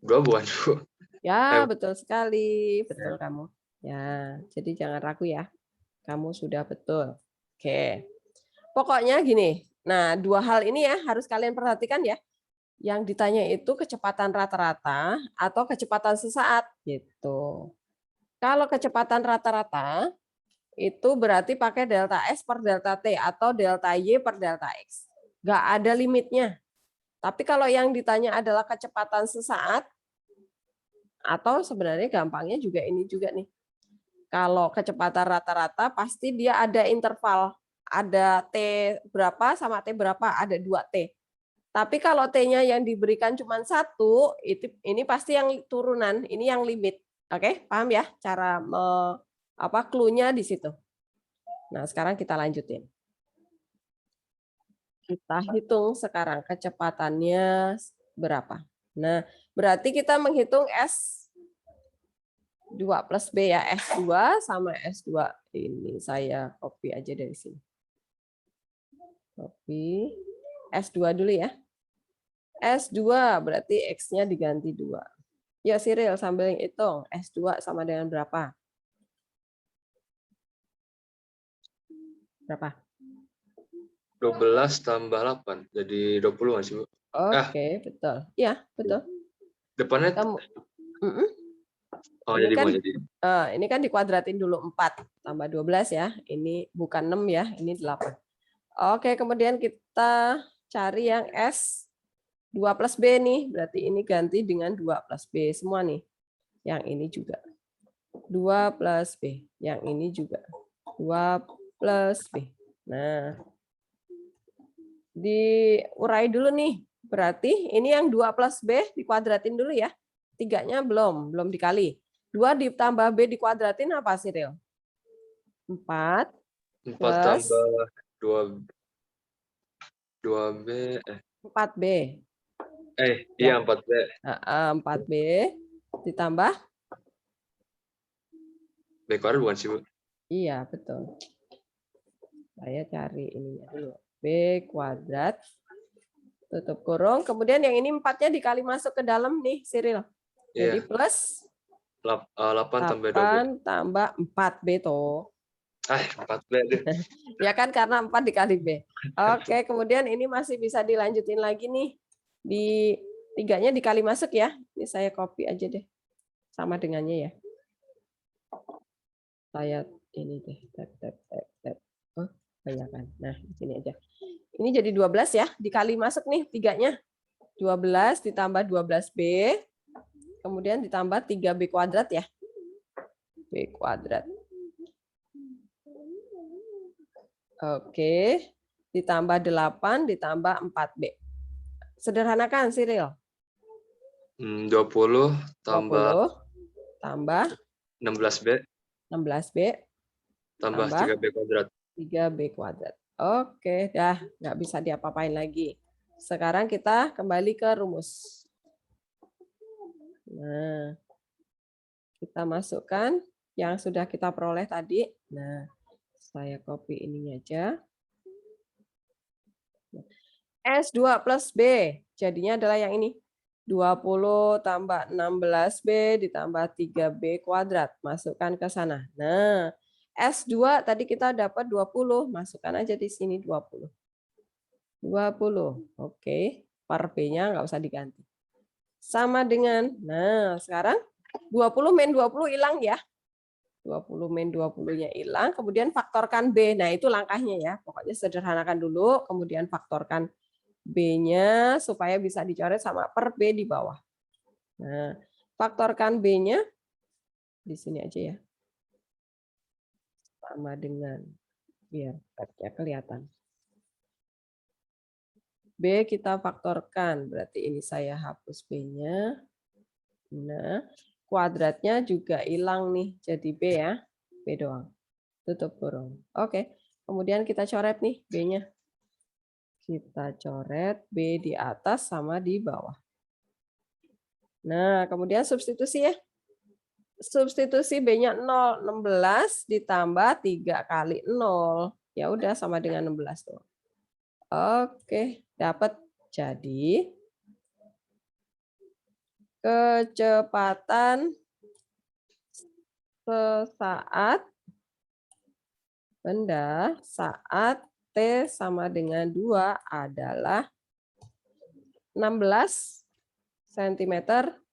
2 bukan, Bu. Ya, betul sekali. Betul kamu. Ya, jadi jangan ragu ya. Kamu sudah betul. Oke. Pokoknya gini. Nah, 2 hal ini ya harus kalian perhatikan ya. Yang ditanya itu kecepatan rata-rata atau kecepatan sesaat gitu. Kalau kecepatan rata-rata itu berarti pakai delta S per delta T atau delta Y per delta X. Nggak ada limitnya. Tapi kalau yang ditanya adalah kecepatan sesaat, atau sebenarnya gampangnya juga ini juga nih. Kalau kecepatan rata-rata pasti dia ada interval. Ada T berapa sama T berapa, ada 2T. Tapi kalau T-nya yang diberikan cuma 1, ini pasti yang turunan, ini yang limit. Oke, paham ya cara clue-nya di situ. Nah, sekarang kita lanjutin. Kita hitung sekarang kecepatannya berapa. Nah, berarti kita menghitung S2 plus B ya. S2 sama S2. Ini saya copy aja dari sini. Copy. S2 dulu ya. S2 berarti X-nya diganti 2. Ya, Cyril sambil hitung. S2 sama dengan berapa? Berapa? 12 tambah 8. Jadi 20 nggak sih, Bu? Oke, betul. Iya, betul. Depannya Kamu, jadi kan, mau jadi. ini kan dikuadratin dulu 4 tambah 12 ya. Ini bukan 6 ya, ini 8. Oke, kemudian kita cari yang S2 plus B nih. Berarti ini ganti dengan 2 plus B semua nih. Yang ini juga. 2 plus B. Yang ini juga. 2 plus B. Nah, diurai dulu nih. Berarti ini yang 2 plus B dikuadratin dulu ya. 3-nya belum dikali. 2 ditambah B dikuadratin apa, Cyril? 4 plus tambah 2B. 4B. Iya, 4B. 4B ditambah? B kuadrat bukan sih, Bu? Iya, betul. Saya cari ininya dulu. B kuadrat. Tutup kurung. Kemudian yang ini 4-nya dikali masuk ke dalam nih, Cyril. Jadi plus 8 tambah 2B. tambah 4B toh. 4B deh. Ya kan karena 4 dikali B. Oke, kemudian ini masih bisa dilanjutin lagi nih. Di 3-nya dikali masuk ya. Ini saya copy aja deh. Sama dengannya ya. Saya ini deh. Oh, banyak kan. Nah, di sini aja. Ini jadi 12 ya. Dikali masuk nih 3-nya. 12 ditambah 12B. Kemudian ditambah 3B kuadrat ya. B kuadrat. Oke. Ditambah 8 ditambah 4B. Sederhanakan, Cyril. 20 tambah 16B. 16B. Tambah 3B kuadrat. 3B kuadrat. Oke, dah nggak bisa diapa-apain lagi. Sekarang kita kembali ke rumus. Nah, kita masukkan yang sudah kita peroleh tadi. Nah, saya copy ininya aja. S2 plus B, jadinya adalah yang ini. 20 tambah 16B ditambah 3B kuadrat. Masukkan ke sana. Nah, S2 tadi kita dapat 20. Masukkan aja di sini 20. 20. Oke. Per B-nya nggak usah diganti. sama dengan, nah sekarang 20 min 20 hilang ya. 20 min 20-nya hilang, kemudian faktorkan B. Nah, itu langkahnya ya. Pokoknya sederhanakan dulu, kemudian faktorkan B-nya supaya bisa dicoret sama per B di bawah. Nah, faktorkan B-nya di sini aja ya. Sama dengan, biar tab-nya kelihatan. B kita faktorkan, berarti ini saya hapus B-nya. Nah, kuadratnya juga hilang nih, jadi B ya. B doang. Tutup kurung. Oke, kemudian kita coret nih B-nya. Kita coret B di atas sama di bawah. Nah, kemudian substitusi ya. Substitusi B-nya 0, 16 ditambah 3 kali 0. Ya udah sama dengan 16 tuh. Oke, dapat jadi kecepatan sesaat benda saat T sama dengan 2 adalah 16 cm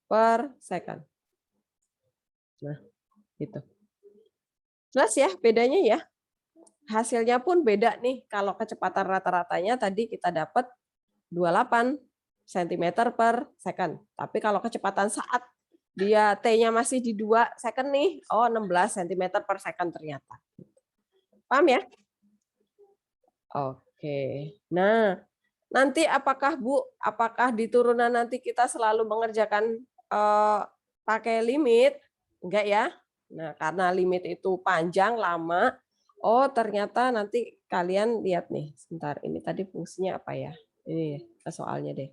per second. Nah, gitu. Jelas ya bedanya ya. Hasilnya pun beda nih. Kalau kecepatan rata-ratanya tadi kita dapat 28 cm per second. Tapi kalau kecepatan saat dia T-nya masih di 2 second nih, oh 16 cm per second ternyata. Paham ya? Oke. Nah, nanti apakah Bu, apakah di turunan nanti kita selalu mengerjakan pakai limit? Enggak ya. Nah, karena limit itu panjang, lama. Oh, ternyata nanti kalian lihat nih. Sebentar, ini tadi fungsinya apa ya? Ini soalnya deh.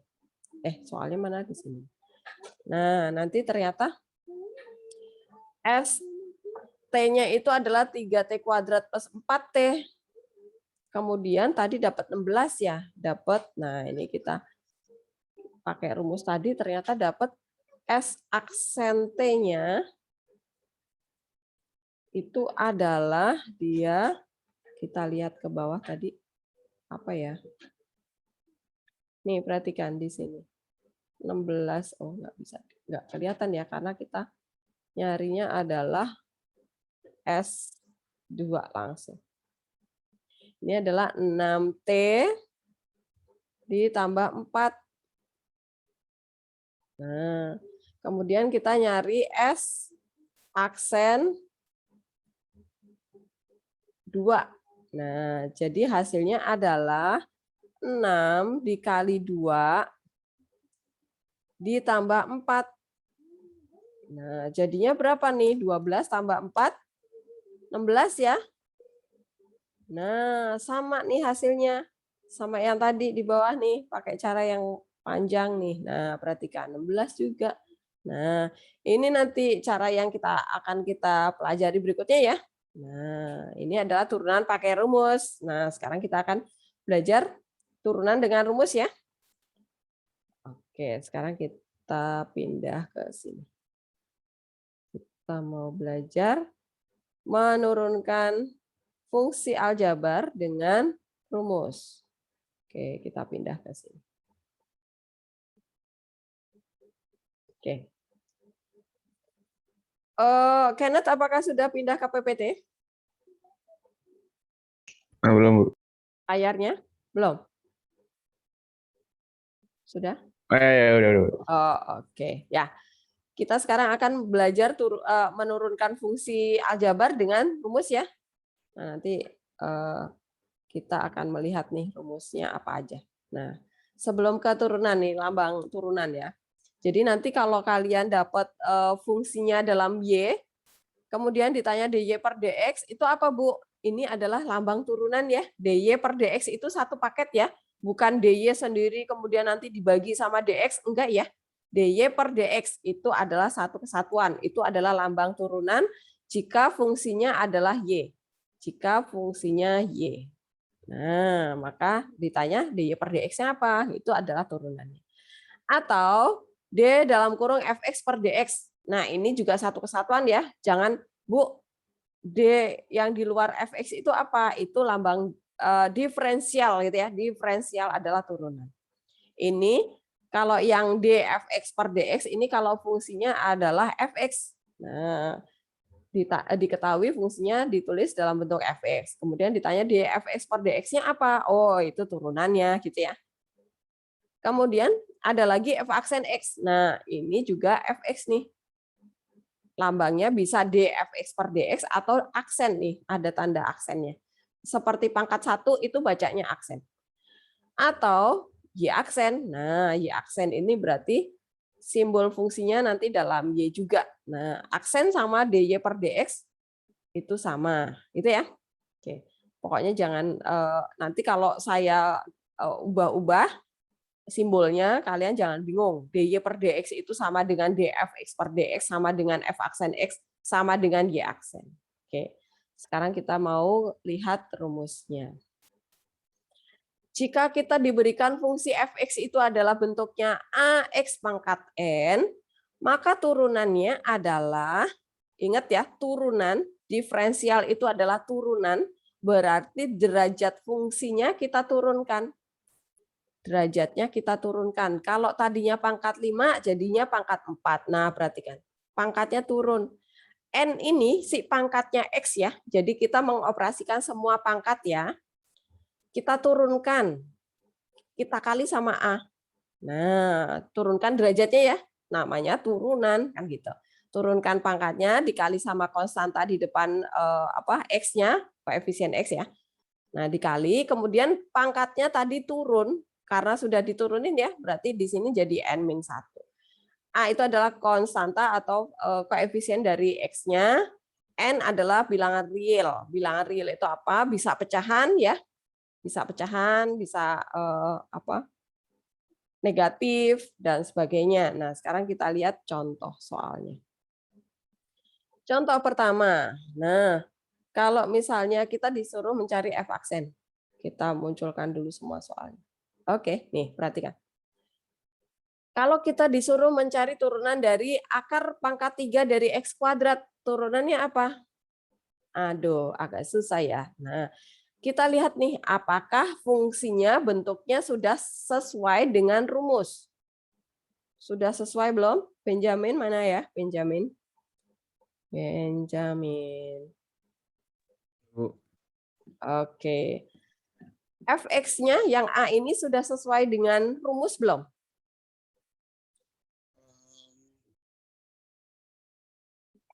Soalnya mana di sini? Nah, nanti ternyata T-nya itu adalah 3T kuadrat plus 4T. Kemudian tadi dapat 16 ya. Dapat, nah ini kita pakai rumus tadi ternyata dapat S aksen T-nya itu adalah dia, kita lihat ke bawah tadi, apa ya? Nih, perhatikan di sini. 16, oh nggak bisa, nggak kelihatan ya, karena kita nyarinya adalah S2 langsung. Ini adalah 6T ditambah 4. Nah, kemudian kita nyari S aksen 2. Nah, jadi hasilnya adalah 6 dikali 2 ditambah 4. Nah, jadinya berapa nih? 12 tambah 4, 16 ya. Nah, sama nih hasilnya. Sama yang tadi di bawah nih, pakai cara yang panjang nih. Nah, perhatikan 16 juga. Nah, ini nanti cara yang akan kita pelajari berikutnya ya. Nah, ini adalah turunan pakai rumus. Nah, sekarang kita akan belajar turunan dengan rumus ya. Oke, sekarang kita pindah ke sini. Kita mau belajar menurunkan fungsi aljabar dengan rumus. Oke, kita pindah ke sini. Oke. Kenneth, apakah sudah pindah ke PPT? Belum, Bu. Layarnya? Belum? Sudah? Ya, udah. Oh, oke. Ya. Kita sekarang akan belajar menurunkan fungsi aljabar dengan rumus ya. Nah, nanti kita akan melihat nih rumusnya apa aja. Nah, sebelum ke turunan nih, lambang turunan ya. Jadi nanti kalau kalian dapat fungsinya dalam Y, kemudian ditanya dy per dx, itu apa Bu? Ini adalah lambang turunan ya. dy per dx itu satu paket ya. Bukan dy sendiri kemudian nanti dibagi sama dx, enggak ya. dy per dx itu adalah satu kesatuan. Itu adalah lambang turunan jika fungsinya adalah Y. Jika fungsinya Y. Nah, maka ditanya dy per dx-nya apa? Itu adalah turunannya. Atau D dalam kurung fx per dx. Nah, ini juga satu kesatuan ya. Jangan, Bu, D yang di luar fx itu apa? Itu lambang diferensial gitu ya. Diferensial adalah turunan. Ini Kalau yang dfx per dx ini kalau fungsinya adalah fx. Nah, diketahui fungsinya ditulis dalam bentuk fx. Kemudian ditanya dfx per dx-nya apa? Oh, itu turunannya gitu ya. Kemudian ada lagi f aksen x. Nah, ini juga fx nih. Lambangnya bisa dfx per dx atau aksen nih, ada tanda aksennya. Seperti pangkat 1 itu bacanya aksen. Atau y aksen. Nah, y aksen ini berarti simbol fungsinya nanti dalam y juga. Nah, aksen sama dy per dx itu sama, itu ya. Oke. Pokoknya jangan nanti kalau saya ubah-ubah simbolnya, kalian jangan bingung. dy per dx itu sama dengan dfx per dx sama dengan f aksen x sama dengan y aksen. Oke. Sekarang kita mau lihat rumusnya. Jika kita diberikan fungsi fx itu adalah bentuknya ax pangkat n, maka turunannya adalah, ingat ya, turunan, diferensial itu adalah turunan, berarti derajat fungsinya kita turunkan. Derajatnya kita turunkan. Kalau tadinya pangkat 5, jadinya pangkat 4. Nah, perhatikan. Pangkatnya turun. N ini si pangkatnya X ya, jadi kita mengoperasikan semua pangkat ya. Kita turunkan, kita kali sama A. Nah, turunkan derajatnya ya, namanya turunan kan gitu. Turunkan pangkatnya dikali sama konstanta di depan X-nya, koefisien X ya. Nah, dikali, kemudian pangkatnya tadi turun, karena sudah diturunin ya, berarti di sini jadi N-1. A itu adalah konstanta atau koefisien dari X-nya, N adalah bilangan real. Bilangan real itu apa? Bisa pecahan ya. Bisa pecahan, bisa negatif dan sebagainya. Nah, sekarang kita lihat contoh soalnya. Contoh pertama. Nah, kalau misalnya kita disuruh mencari f aksen, kita munculkan dulu semua soalnya. Oke, nih perhatikan. Kalau kita disuruh mencari turunan dari akar pangkat 3 dari x kuadrat, turunannya apa? Aduh, agak susah ya. Nah, kita lihat nih, apakah fungsinya bentuknya sudah sesuai dengan rumus? Sudah sesuai belum? Benjamin mana ya? Benjamin. Bu. Oke. Fx-nya yang A ini sudah sesuai dengan rumus belum?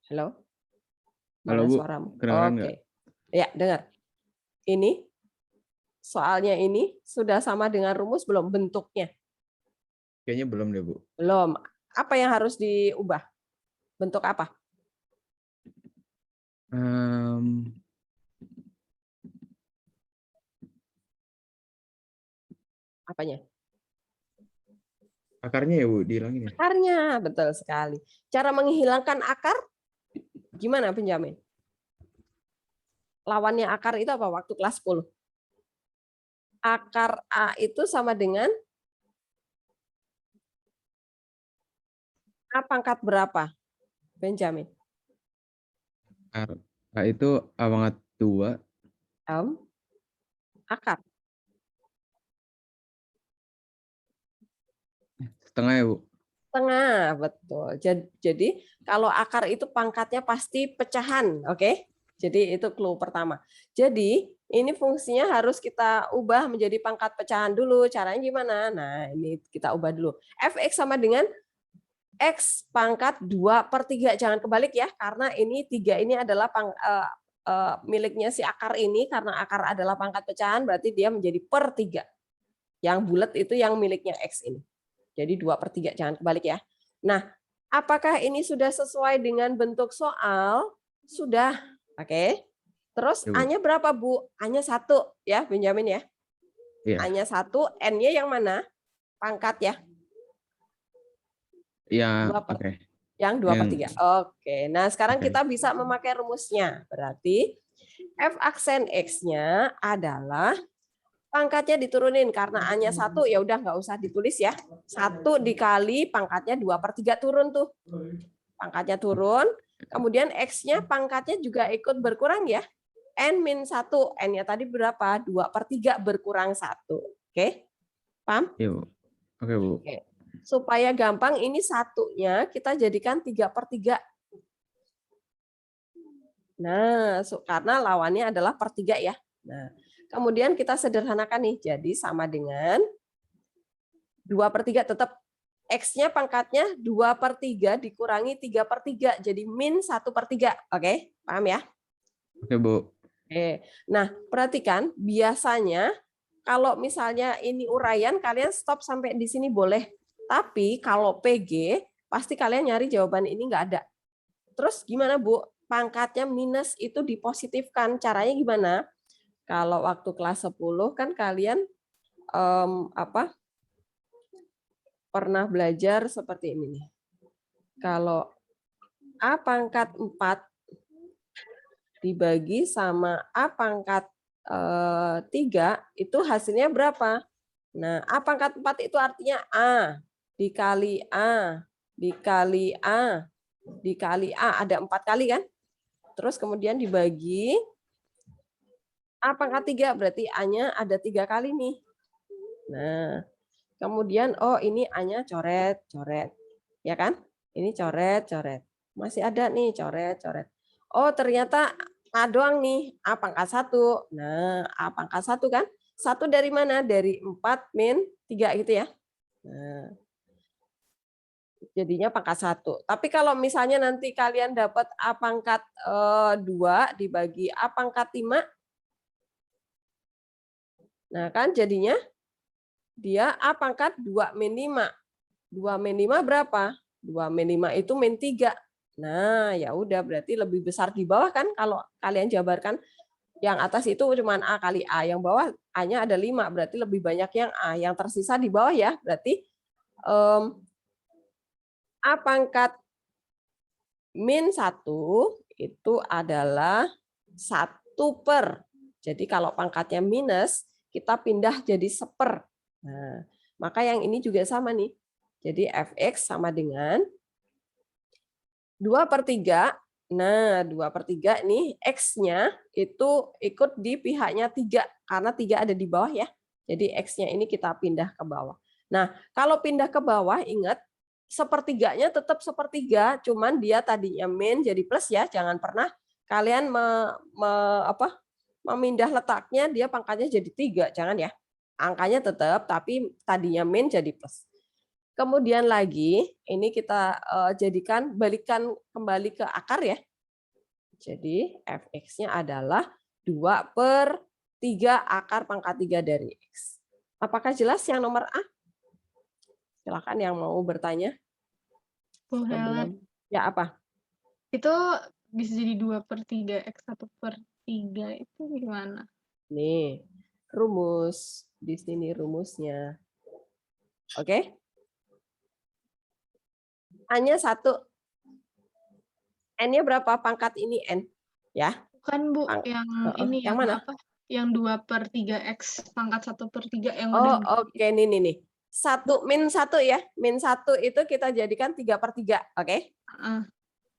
Halo? Mana Halo, Bu. suaramu? Kedengeran Oke. nggak? Ya, dengar. Ini soalnya ini sudah sama dengan rumus belum bentuknya? Kayaknya belum deh, Bu. Belum. Apa yang harus diubah? Bentuk apa? Apanya? Akarnya ya, Bu, dihilangin ya? Akarnya, betul sekali. Cara menghilangkan akar, gimana Benjamin? Lawannya akar itu apa waktu kelas 10? Akar A itu sama dengan A pangkat berapa, Benjamin? A itu A pangkat 2. Akar. Setengah ya, Bu? Setengah, betul. Jadi kalau akar itu pangkatnya pasti pecahan, oke? Jadi itu clue pertama. Jadi ini fungsinya harus kita ubah menjadi pangkat pecahan dulu. Caranya gimana? Nah, ini kita ubah dulu. Fx sama dengan X pangkat 2/3. Jangan kebalik ya, karena ini 3 ini adalah miliknya si akar ini. Karena akar adalah pangkat pecahan, berarti dia menjadi per 3. Yang bulat itu yang miliknya X ini. Jadi 2/3, jangan kebalik ya. Nah, apakah ini sudah sesuai dengan bentuk soal? Sudah. Oke. Terus A-nya berapa, Bu? A-nya 1 ya, Benjamin ya. Iya. A-nya 1, N-nya yang mana? Pangkat ya. Iya, oke. Yang 2/3. Oke. Nah, sekarang kita bisa memakai rumusnya. Berarti F aksen X-nya adalah pangkatnya diturunin karena A-nya 1 ya udah nggak usah ditulis ya. 1 dikali pangkatnya 2/3 turun tuh. Pangkatnya turun, kemudian X-nya pangkatnya juga ikut berkurang ya. N-1, N-nya tadi berapa? 2/3 berkurang 1. Oke? Paham? Iya, Bu. Oke, Bu. Oke. supaya gampang ini satunya kita jadikan 3/3. Nah, karena lawannya adalah per 3 ya. Nah, kemudian kita sederhanakan nih. Jadi sama dengan 2/3 tetap X-nya pangkatnya 2/3 dikurangi 3/3. Jadi min 1/3. Oke, paham ya? Oke, Bu. Oke. Nah, perhatikan biasanya kalau misalnya ini uraian kalian stop sampai di sini boleh. Tapi kalau PG pasti kalian nyari jawaban ini nggak ada. Terus gimana, Bu? Pangkatnya minus itu dipositifkan. Caranya gimana? Kalau waktu kelas 10 kan kalian pernah belajar seperti ini nih. Kalau A pangkat 4 dibagi sama A pangkat 3 itu hasilnya berapa? Nah, A pangkat 4 itu artinya A dikali A dikali A dikali A. Ada 4 kali kan? Terus kemudian dibagi A pangkat 3 berarti A-nya ada 3 kali nih. Nah, kemudian oh ini A-nya coret, coret. Ya kan? Ini coret, coret. Masih ada nih coret, coret. Oh, ternyata A doang nih, A pangkat 1. Nah, A pangkat 1 kan? 1 dari mana? Dari 4 min 3 gitu ya. Nah, jadinya pangkat 1. Tapi kalau misalnya nanti kalian dapat A pangkat 2 dibagi A pangkat 5. Nah, kan jadinya dia A pangkat 2 min 5. 2 min 5 berapa? 2 min 5 itu min 3. Nah, ya udah berarti lebih besar di bawah kan kalau kalian jabarkan. Yang atas itu cuma A kali A, yang bawah A-nya ada 5, berarti lebih banyak yang A. Yang tersisa di bawah ya, berarti A pangkat min 1 itu adalah 1 per. Jadi kalau pangkatnya minus, kita pindah jadi 1/4. Nah, maka yang ini juga sama nih. Jadi Fx sama dengan 2/3. Nah, 2/3 nih X-nya itu ikut di pihaknya 3. Karena 3 ada di bawah ya. Jadi X-nya ini kita pindah ke bawah. Nah, kalau pindah ke bawah, ingat, 1/3-nya tetap 1/3. Cuman dia tadinya min jadi plus ya. Jangan pernah kalian memindah letaknya, dia pangkatnya jadi 3. Jangan ya. Angkanya tetap, tapi tadinya min jadi plus. Kemudian lagi, ini kita jadikan, balikan kembali ke akar ya. Jadi Fx-nya adalah 2/3 akar pangkat 3 dari X. Apakah jelas yang nomor A? Silakan yang mau bertanya. Bu Helen, Ya, apa? itu bisa jadi 2/3 X 1/3 itu gimana? Nih, rumus. Di sini rumusnya. Oke? A-nya 1. N-nya berapa pangkat ini N? Ya. Bukan Bu, yang ini yang mana? apa? Yang 2/3 X pangkat 1/3 yang Oh, udah. oke, nih. 1 min 1 ya. Min 1 itu kita jadikan 3/3, oke?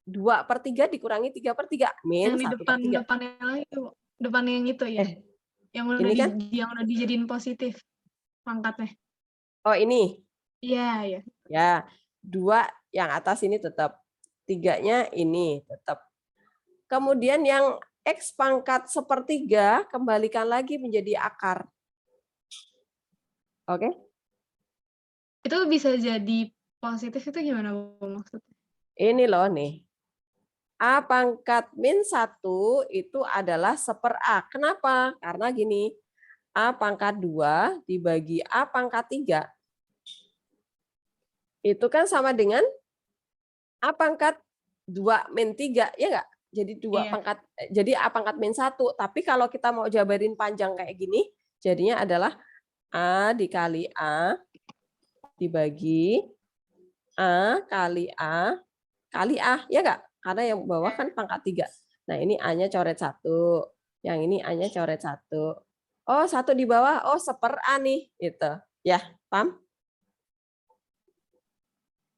2/3 dikurangi 3/3, min yang di 1/3. depannya lagi, Bu. Depannya yang itu ya. Yang udah ini kan? yang udah dijadiin positif pangkatnya. Oh, ini. Iya, ya. Ya, 2 yang atas ini tetap. 3-nya ini tetap. Kemudian yang X pangkat 1/3 kembalikan lagi menjadi akar. Oke? Itu bisa jadi positif itu gimana Bu maksudnya? Ini loh nih. A pangkat min 1 itu adalah 1/A. Kenapa? Karena gini, A pangkat 2 dibagi A pangkat 3. Itu kan sama dengan A pangkat 2 min 3, ya nggak? Jadi 2 Iya. pangkat, jadi A pangkat min 1. Tapi kalau kita mau jabarin panjang kayak gini, jadinya adalah A dikali A dibagi A kali A kali A, ya nggak? Karena yang bawah kan pangkat 3. Nah, ini A-nya coret 1. Yang ini A-nya coret 1. Oh, 1 di bawah. Oh, 1/A nih. Gitu. Ya, paham?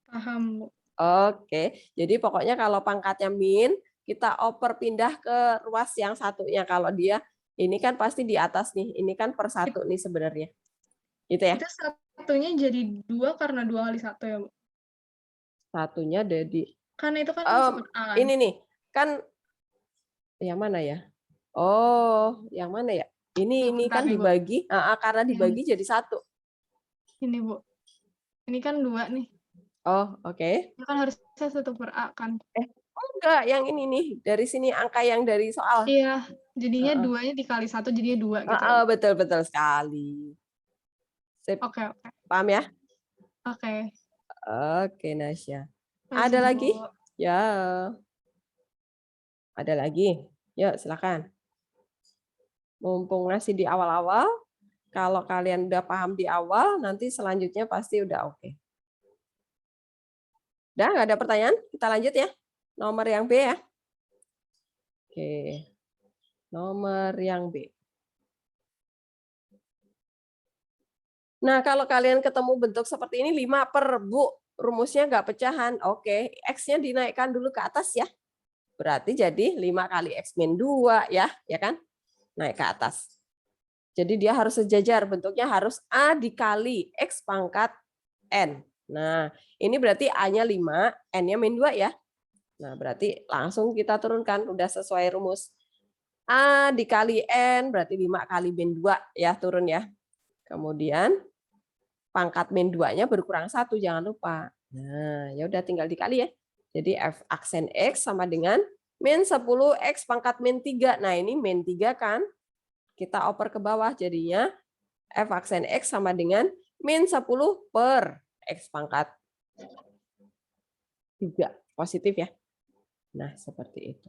Paham, Bu. Oke. Jadi pokoknya kalau pangkatnya min, kita oper pindah ke ruas yang satunya. Kalau dia, ini kan pasti di atas nih. Ini kan per 1 nih sebenarnya. Gitu ya? Itu Satunya jadi 2 karena 2 kali 1 ya, Bu? Satunya jadi Karena itu kan Em, sifat A kan? ini nih, kan yang mana ya? Oh, yang mana ya? Ini Bentar kan nih, Bu. dibagi, karena dibagi jadi 1. Ini, Bu. Ini kan 2 nih. Oh, oke. Ya kan harusnya 1/A kan? Oh enggak, yang ini nih, dari sini angka yang dari soal. Iya, jadinya Heeh. 2-nya dikali 1 jadinya 2 gitu ya, Bu? Betul sekali. Sip, Oke, oke. paham ya? Oke. Oke, Nasya. Makasih, Ada lagi? Bu. Ya. Ada lagi? Yuk, silakan. Mumpung masih di awal-awal, kalau kalian udah paham di awal, nanti selanjutnya pasti udah oke. Udah, nggak ada pertanyaan? Kita lanjut ya. Nomor yang B ya. Oke. Nomor yang B. Nah, kalau kalian ketemu bentuk seperti ini 5 per, Bu. Rumusnya nggak pecahan. Oke, X-nya dinaikkan dulu ke atas ya. Berarti jadi 5 kali X min 2 ya kan? Naik ke atas. Jadi dia harus sejajar, bentuknya harus A dikali X pangkat N. Nah, ini berarti A-nya 5, N-nya min 2 ya. Nah, berarti langsung kita turunkan, udah sesuai rumus. A dikali N berarti 5 kali min 2 ya, turun ya. Kemudian pangkat min 2-nya berkurang 1, jangan lupa. Nah, ya udah tinggal dikali ya. Jadi F aksen X sama dengan min 10 X pangkat min 3. Nah, ini min 3 kan. Kita oper ke bawah, jadinya F aksen X sama dengan min 10 per X pangkat 3. Positif ya. Nah, seperti itu.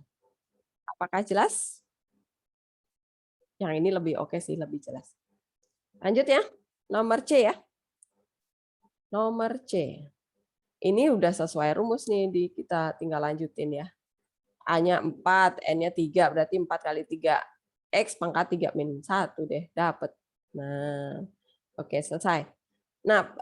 Apakah jelas? Yang ini lebih oke sih, lebih jelas. Lanjut ya. Nomor C ya. Nomor C. Ini udah sesuai rumus nih, kita tinggal lanjutin ya. A-nya 4, N-nya 3, berarti 4 kali 3. X pangkat 3 min 1 deh, dapat. Nah, oke selesai. Nah,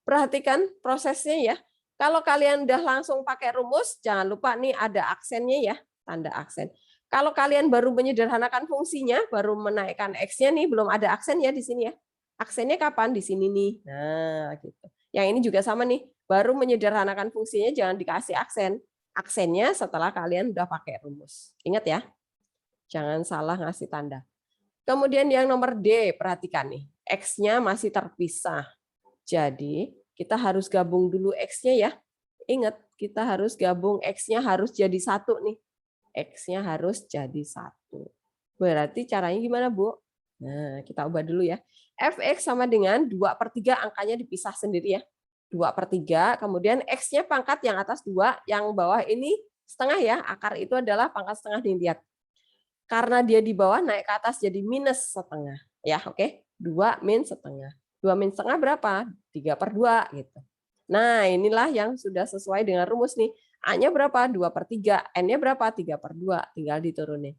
perhatikan prosesnya ya. Kalau kalian udah langsung pakai rumus, jangan lupa nih ada aksennya ya, tanda aksen. Kalau kalian baru menyederhanakan fungsinya, baru menaikkan X-nya nih, belum ada aksen ya di sini ya. Aksennya kapan? Di sini nih. Nah, gitu. Yang ini juga sama nih, baru menyederhanakan fungsinya jangan dikasih aksen. Aksennya setelah kalian udah pakai rumus. Ingat ya, jangan salah ngasih tanda. Kemudian yang nomor D, perhatikan nih, X-nya masih terpisah. Jadi kita harus gabung dulu X-nya ya. Ingat, kita harus gabung X-nya harus jadi 1 nih. X-nya harus jadi 1. Berarti caranya gimana, Bu? Nah, kita ubah dulu ya. Fx sama dengan 2/3 angkanya dipisah sendiri ya. 2/3, kemudian X-nya pangkat yang atas 2, yang bawah ini setengah ya. Akar itu adalah pangkat setengah nih, lihat. Karena dia di bawah naik ke atas jadi minus setengah. Ya, oke. 2 min setengah. 2 min setengah berapa? 3/2 gitu. Nah, inilah yang sudah sesuai dengan rumus nih. A-nya berapa? 2/3. N-nya berapa? 3/2. Tinggal diturunin.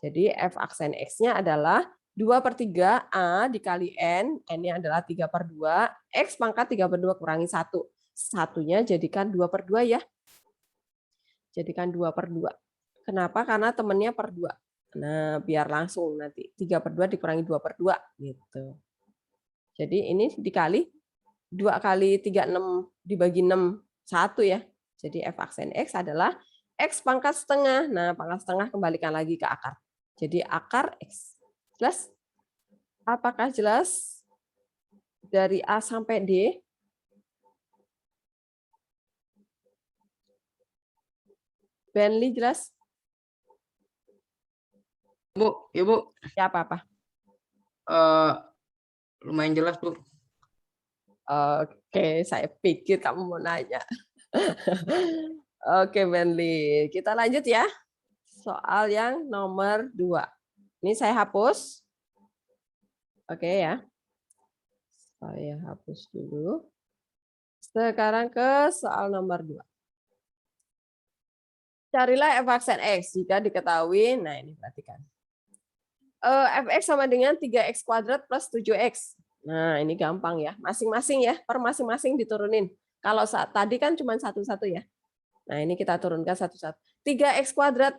Jadi F aksen X-nya adalah 2/3 A dikali N. N-nya adalah 3/2. X pangkat 3/2 kurangi 1. Satunya jadikan 2/2 ya. Jadikan 2/2. Kenapa? Karena temennya per 2. Nah, biar langsung nanti 3/2 dikurangi 2/2 gitu. Jadi ini dikali 2 kali 3 6 dibagi 6 1 ya. Jadi F aksen X adalah X pangkat setengah. Nah, pangkat setengah kembalikan lagi ke akar. Jadi akar X. Jelas? Apakah jelas dari A sampai D? Benly jelas? Bu, ya Bu. Ya apa-apa. Lumayan jelas Bu. Oke, saya pikir kamu mau nanya. Oke, Benly. Kita lanjut ya. Soal yang nomor 2. Ini saya hapus. Oke ya. Saya hapus dulu. Sekarang ke soal nomor 2. Carilah f aksen X jika diketahui. Nah, ini perhatikan. Fx sama dengan 3x kuadrat plus 7x. Nah, ini gampang ya. Masing-masing ya, per masing-masing diturunin. Kalau saat tadi kan cuma satu-satu ya. Nah, ini kita turunkan satu-satu. 3x kuadrat,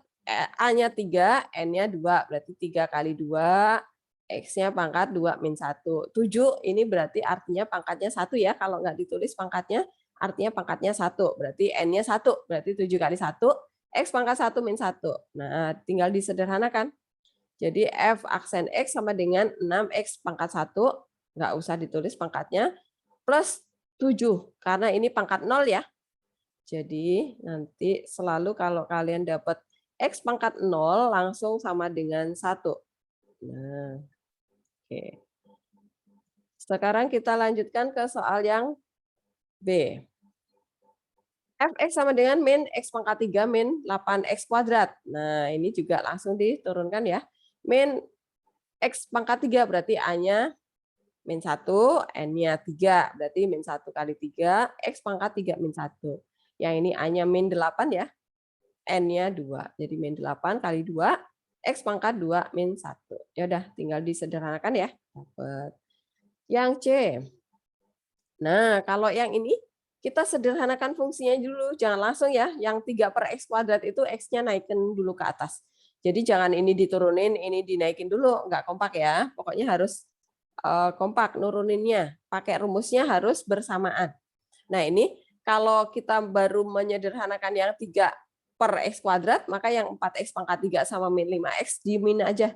A-nya 3, N-nya 2. Berarti 3 kali 2, X-nya pangkat 2 min 1. 7 ini berarti artinya pangkatnya 1 ya. Kalau nggak ditulis pangkatnya, artinya pangkatnya 1. Berarti N-nya 1. Berarti 7 kali 1, X pangkat 1 min 1. Nah, tinggal disederhanakan. Jadi F aksen X sama dengan 6X pangkat 1. Nggak usah ditulis pangkatnya. Plus 7. Karena ini pangkat 0 ya. Jadi nanti selalu kalau kalian dapat X pangkat 0 langsung sama dengan 1. Nah, oke. Sekarang kita lanjutkan ke soal yang B. Fx sama dengan min X pangkat 3 min 8X kuadrat. Nah, ini juga langsung diturunkan ya. Min X pangkat 3 berarti A-nya min 1, N-nya 3. Berarti min 1 kali 3, X pangkat 3 min 1. Yang ini A-nya min 8 ya. N-nya 2. Jadi min 8 kali 2, X pangkat 2 min 1. Ya udah, tinggal disederhanakan ya. Dapat. Yang C. Nah, kalau yang ini kita sederhanakan fungsinya dulu. Jangan langsung ya. Yang 3 per X kuadrat itu X-nya naikin dulu ke atas. Jadi jangan ini diturunin, ini dinaikin dulu. Nggak kompak ya. Pokoknya harus kompak nuruninnya. Pakai rumusnya harus bersamaan. Nah, ini kalau kita baru menyederhanakan yang 3 per X kuadrat, maka yang 4X pangkat 3 sama min 5X di min aja.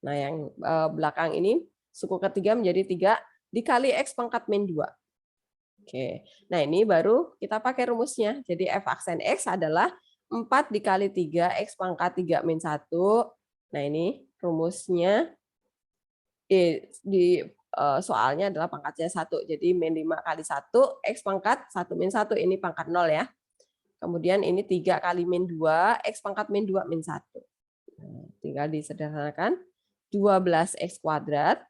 Nah, yang belakang ini suku ketiga menjadi 3 dikali X pangkat min 2. Oke. Nah, ini baru kita pakai rumusnya. Jadi F aksen X adalah 4 dikali 3 X pangkat 3 min 1. Nah, ini rumusnya di soalnya adalah pangkatnya 1. Jadi min 5 kali 1 X pangkat 1 min 1 ini pangkat 0 ya. Kemudian ini 3 kali min 2 X pangkat min 2 min 1. Nah, tinggal disederhanakan 12X kuadrat.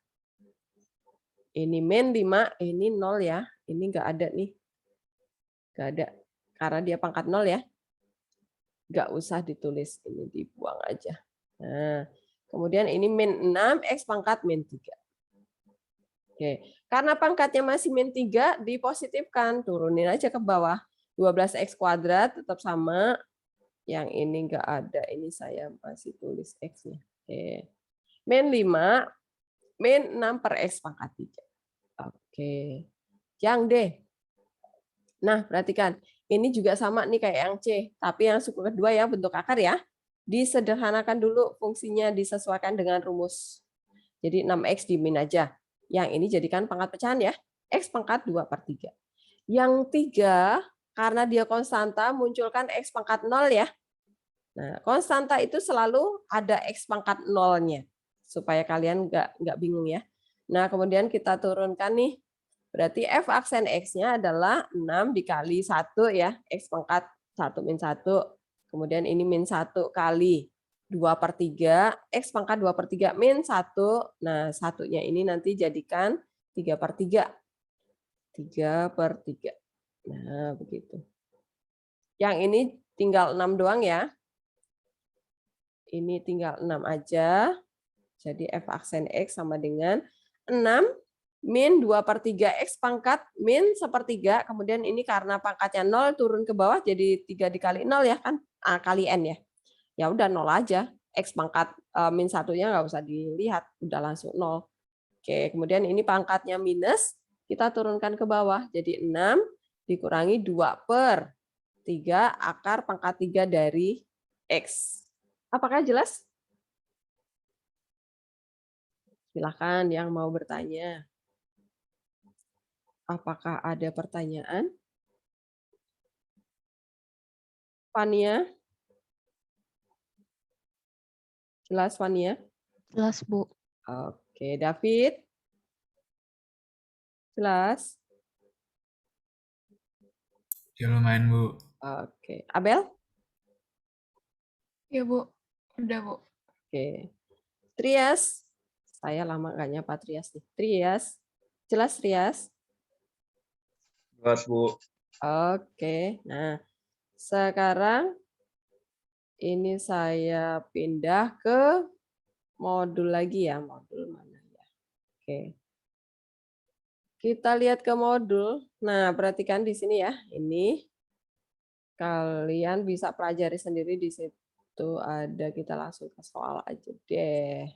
Ini min 5, ini 0 ya. Ini nggak ada nih. Nggak ada. Karena dia pangkat 0 ya. Nggak usah ditulis. Ini dibuang aja. Nah, kemudian ini min 6, X pangkat min 3. Oke. Karena pangkatnya masih min 3, dipositifkan. Turunin aja ke bawah. 12X kuadrat tetap sama. Yang ini nggak ada. Ini saya masih tulis X-nya. Oke. Min 5, min 6 per X pangkat 3. Oke. Yang D. Nah, perhatikan. Ini juga sama nih kayak yang C. Tapi yang suku kedua ya, bentuk akar ya. Disederhanakan dulu fungsinya, disesuaikan dengan rumus. Jadi 6X di min aja. Yang ini jadikan pangkat pecahan ya. X pangkat 2 per 3. Yang 3, karena dia konstanta, munculkan X pangkat 0 ya. Nah, konstanta itu selalu ada X pangkat 0-nya. Supaya kalian nggak bingung ya. Nah, kemudian kita turunkan nih. Berarti F aksen X-nya adalah 6 dikali 1 ya. X pangkat 1 min 1. Kemudian ini min 1 kali 2 per 3. X pangkat 2 per 3 min 1. Nah, satunya ini nanti jadikan 3 per 3. 3 per 3. Nah, begitu. Yang ini tinggal 6 doang ya. Ini tinggal 6 aja. Jadi F aksen X sama dengan 6 min 2 per 3 X pangkat min 1/3. Kemudian ini karena pangkatnya 0 turun ke bawah jadi 3 dikali 0 ya kan. A kali N ya. Ya udah 0 aja. X pangkat min 1-nya nggak usah dilihat. Udah langsung 0. Oke, kemudian ini pangkatnya minus. Kita turunkan ke bawah. Jadi 6 dikurangi 2 per 3 akar pangkat 3 dari X. Apakah jelas? Silahkan yang mau bertanya. Apakah ada pertanyaan? Fania? Jelas, Fania? Jelas, Bu. Oke, David? Jelas? Ya lumayan, Bu. Oke, Abel? Ya, Bu. Udah, Bu. Oke. Trias? Saya lama nggak nyapa Trias nih. Trias? Jelas, Trias? Jelas, Bu. Oke, nah sekarang ini saya pindah ke modul lagi ya. Modul mana ya? Oke. Kita lihat ke modul. Nah, perhatikan di sini ya. Ini kalian bisa pelajari sendiri di situ ada, kita langsung ke soal aja deh.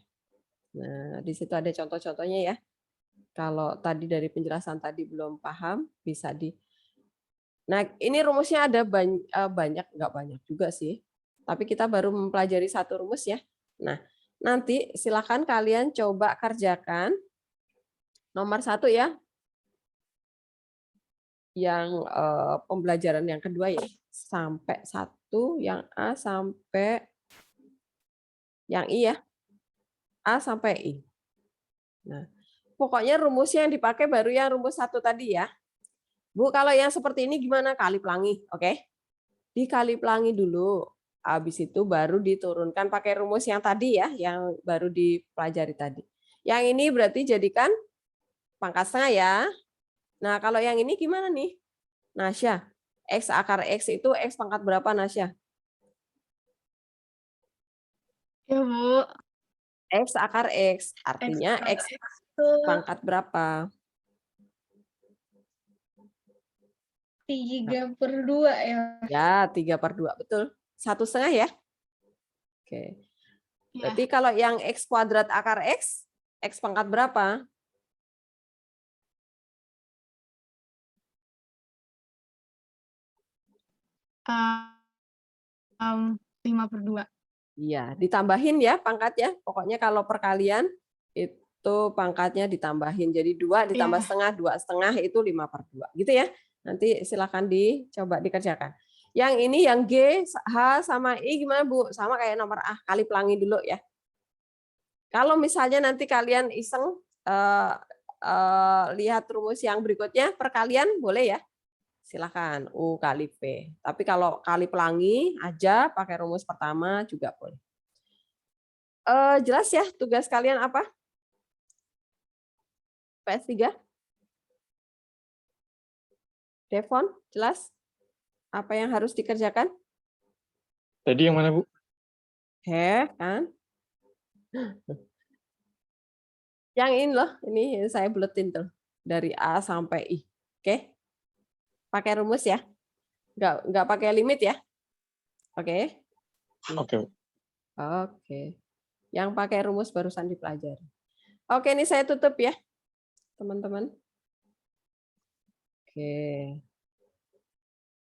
Nah, di situ ada contoh-contohnya ya. Kalau tadi dari penjelasan tadi belum paham, bisa di. Nah, ini rumusnya ada banyak, nggak banyak juga sih. Tapi kita baru mempelajari satu rumus ya. Nah, nanti silakan kalian coba kerjakan nomor 1 ya. Yang pembelajaran yang kedua ya. Sampai 1, yang A sampai yang I ya. A sampai I. Nah, pokoknya rumusnya yang dipakai baru yang rumus 1 tadi ya. Bu, kalau yang seperti ini gimana? Kali pelangi, oke? Dikali pelangi dulu. Habis itu baru diturunkan pakai rumus yang tadi ya, yang baru dipelajari tadi. Yang ini berarti jadikan pangkat setengah ya. Nah, kalau yang ini gimana nih? Nasya, X akar X itu X pangkat berapa, Nasya? Ya, Bu. X akar X, artinya X pangkat berapa? 3/2 ya. Ya, 3/2, betul. 1/2 ya? Oke. Ya. Berarti kalau yang X kuadrat akar X, X pangkat berapa? Um, 5/2. Iya, ditambahin ya pangkatnya. Pokoknya kalau perkalian itu pangkatnya ditambahin. Jadi 2 ditambah Iya. setengah, 2/2 itu 5/2. Gitu ya. Nanti silakan dicoba dikerjakan. Yang ini yang G, H, sama I gimana Bu? Sama kayak nomor A, kali pelangi dulu ya. Kalau misalnya nanti kalian iseng lihat rumus yang berikutnya, perkalian boleh ya. Silakan U kali P. Tapi kalau kali pelangi aja pakai rumus pertama juga boleh. Jelas ya tugas kalian apa? PS3? Devon, jelas? Apa yang harus dikerjakan? Tadi yang mana, Bu? Kan? Yang ini loh, ini saya buletin tuh. Dari A sampai I. Oke? Pakai rumus ya. Nggak pakai limit ya. Oke? Oke. Oke. Yang pakai rumus barusan dipelajari. Oke, ini saya tutup ya, teman-teman. Oke.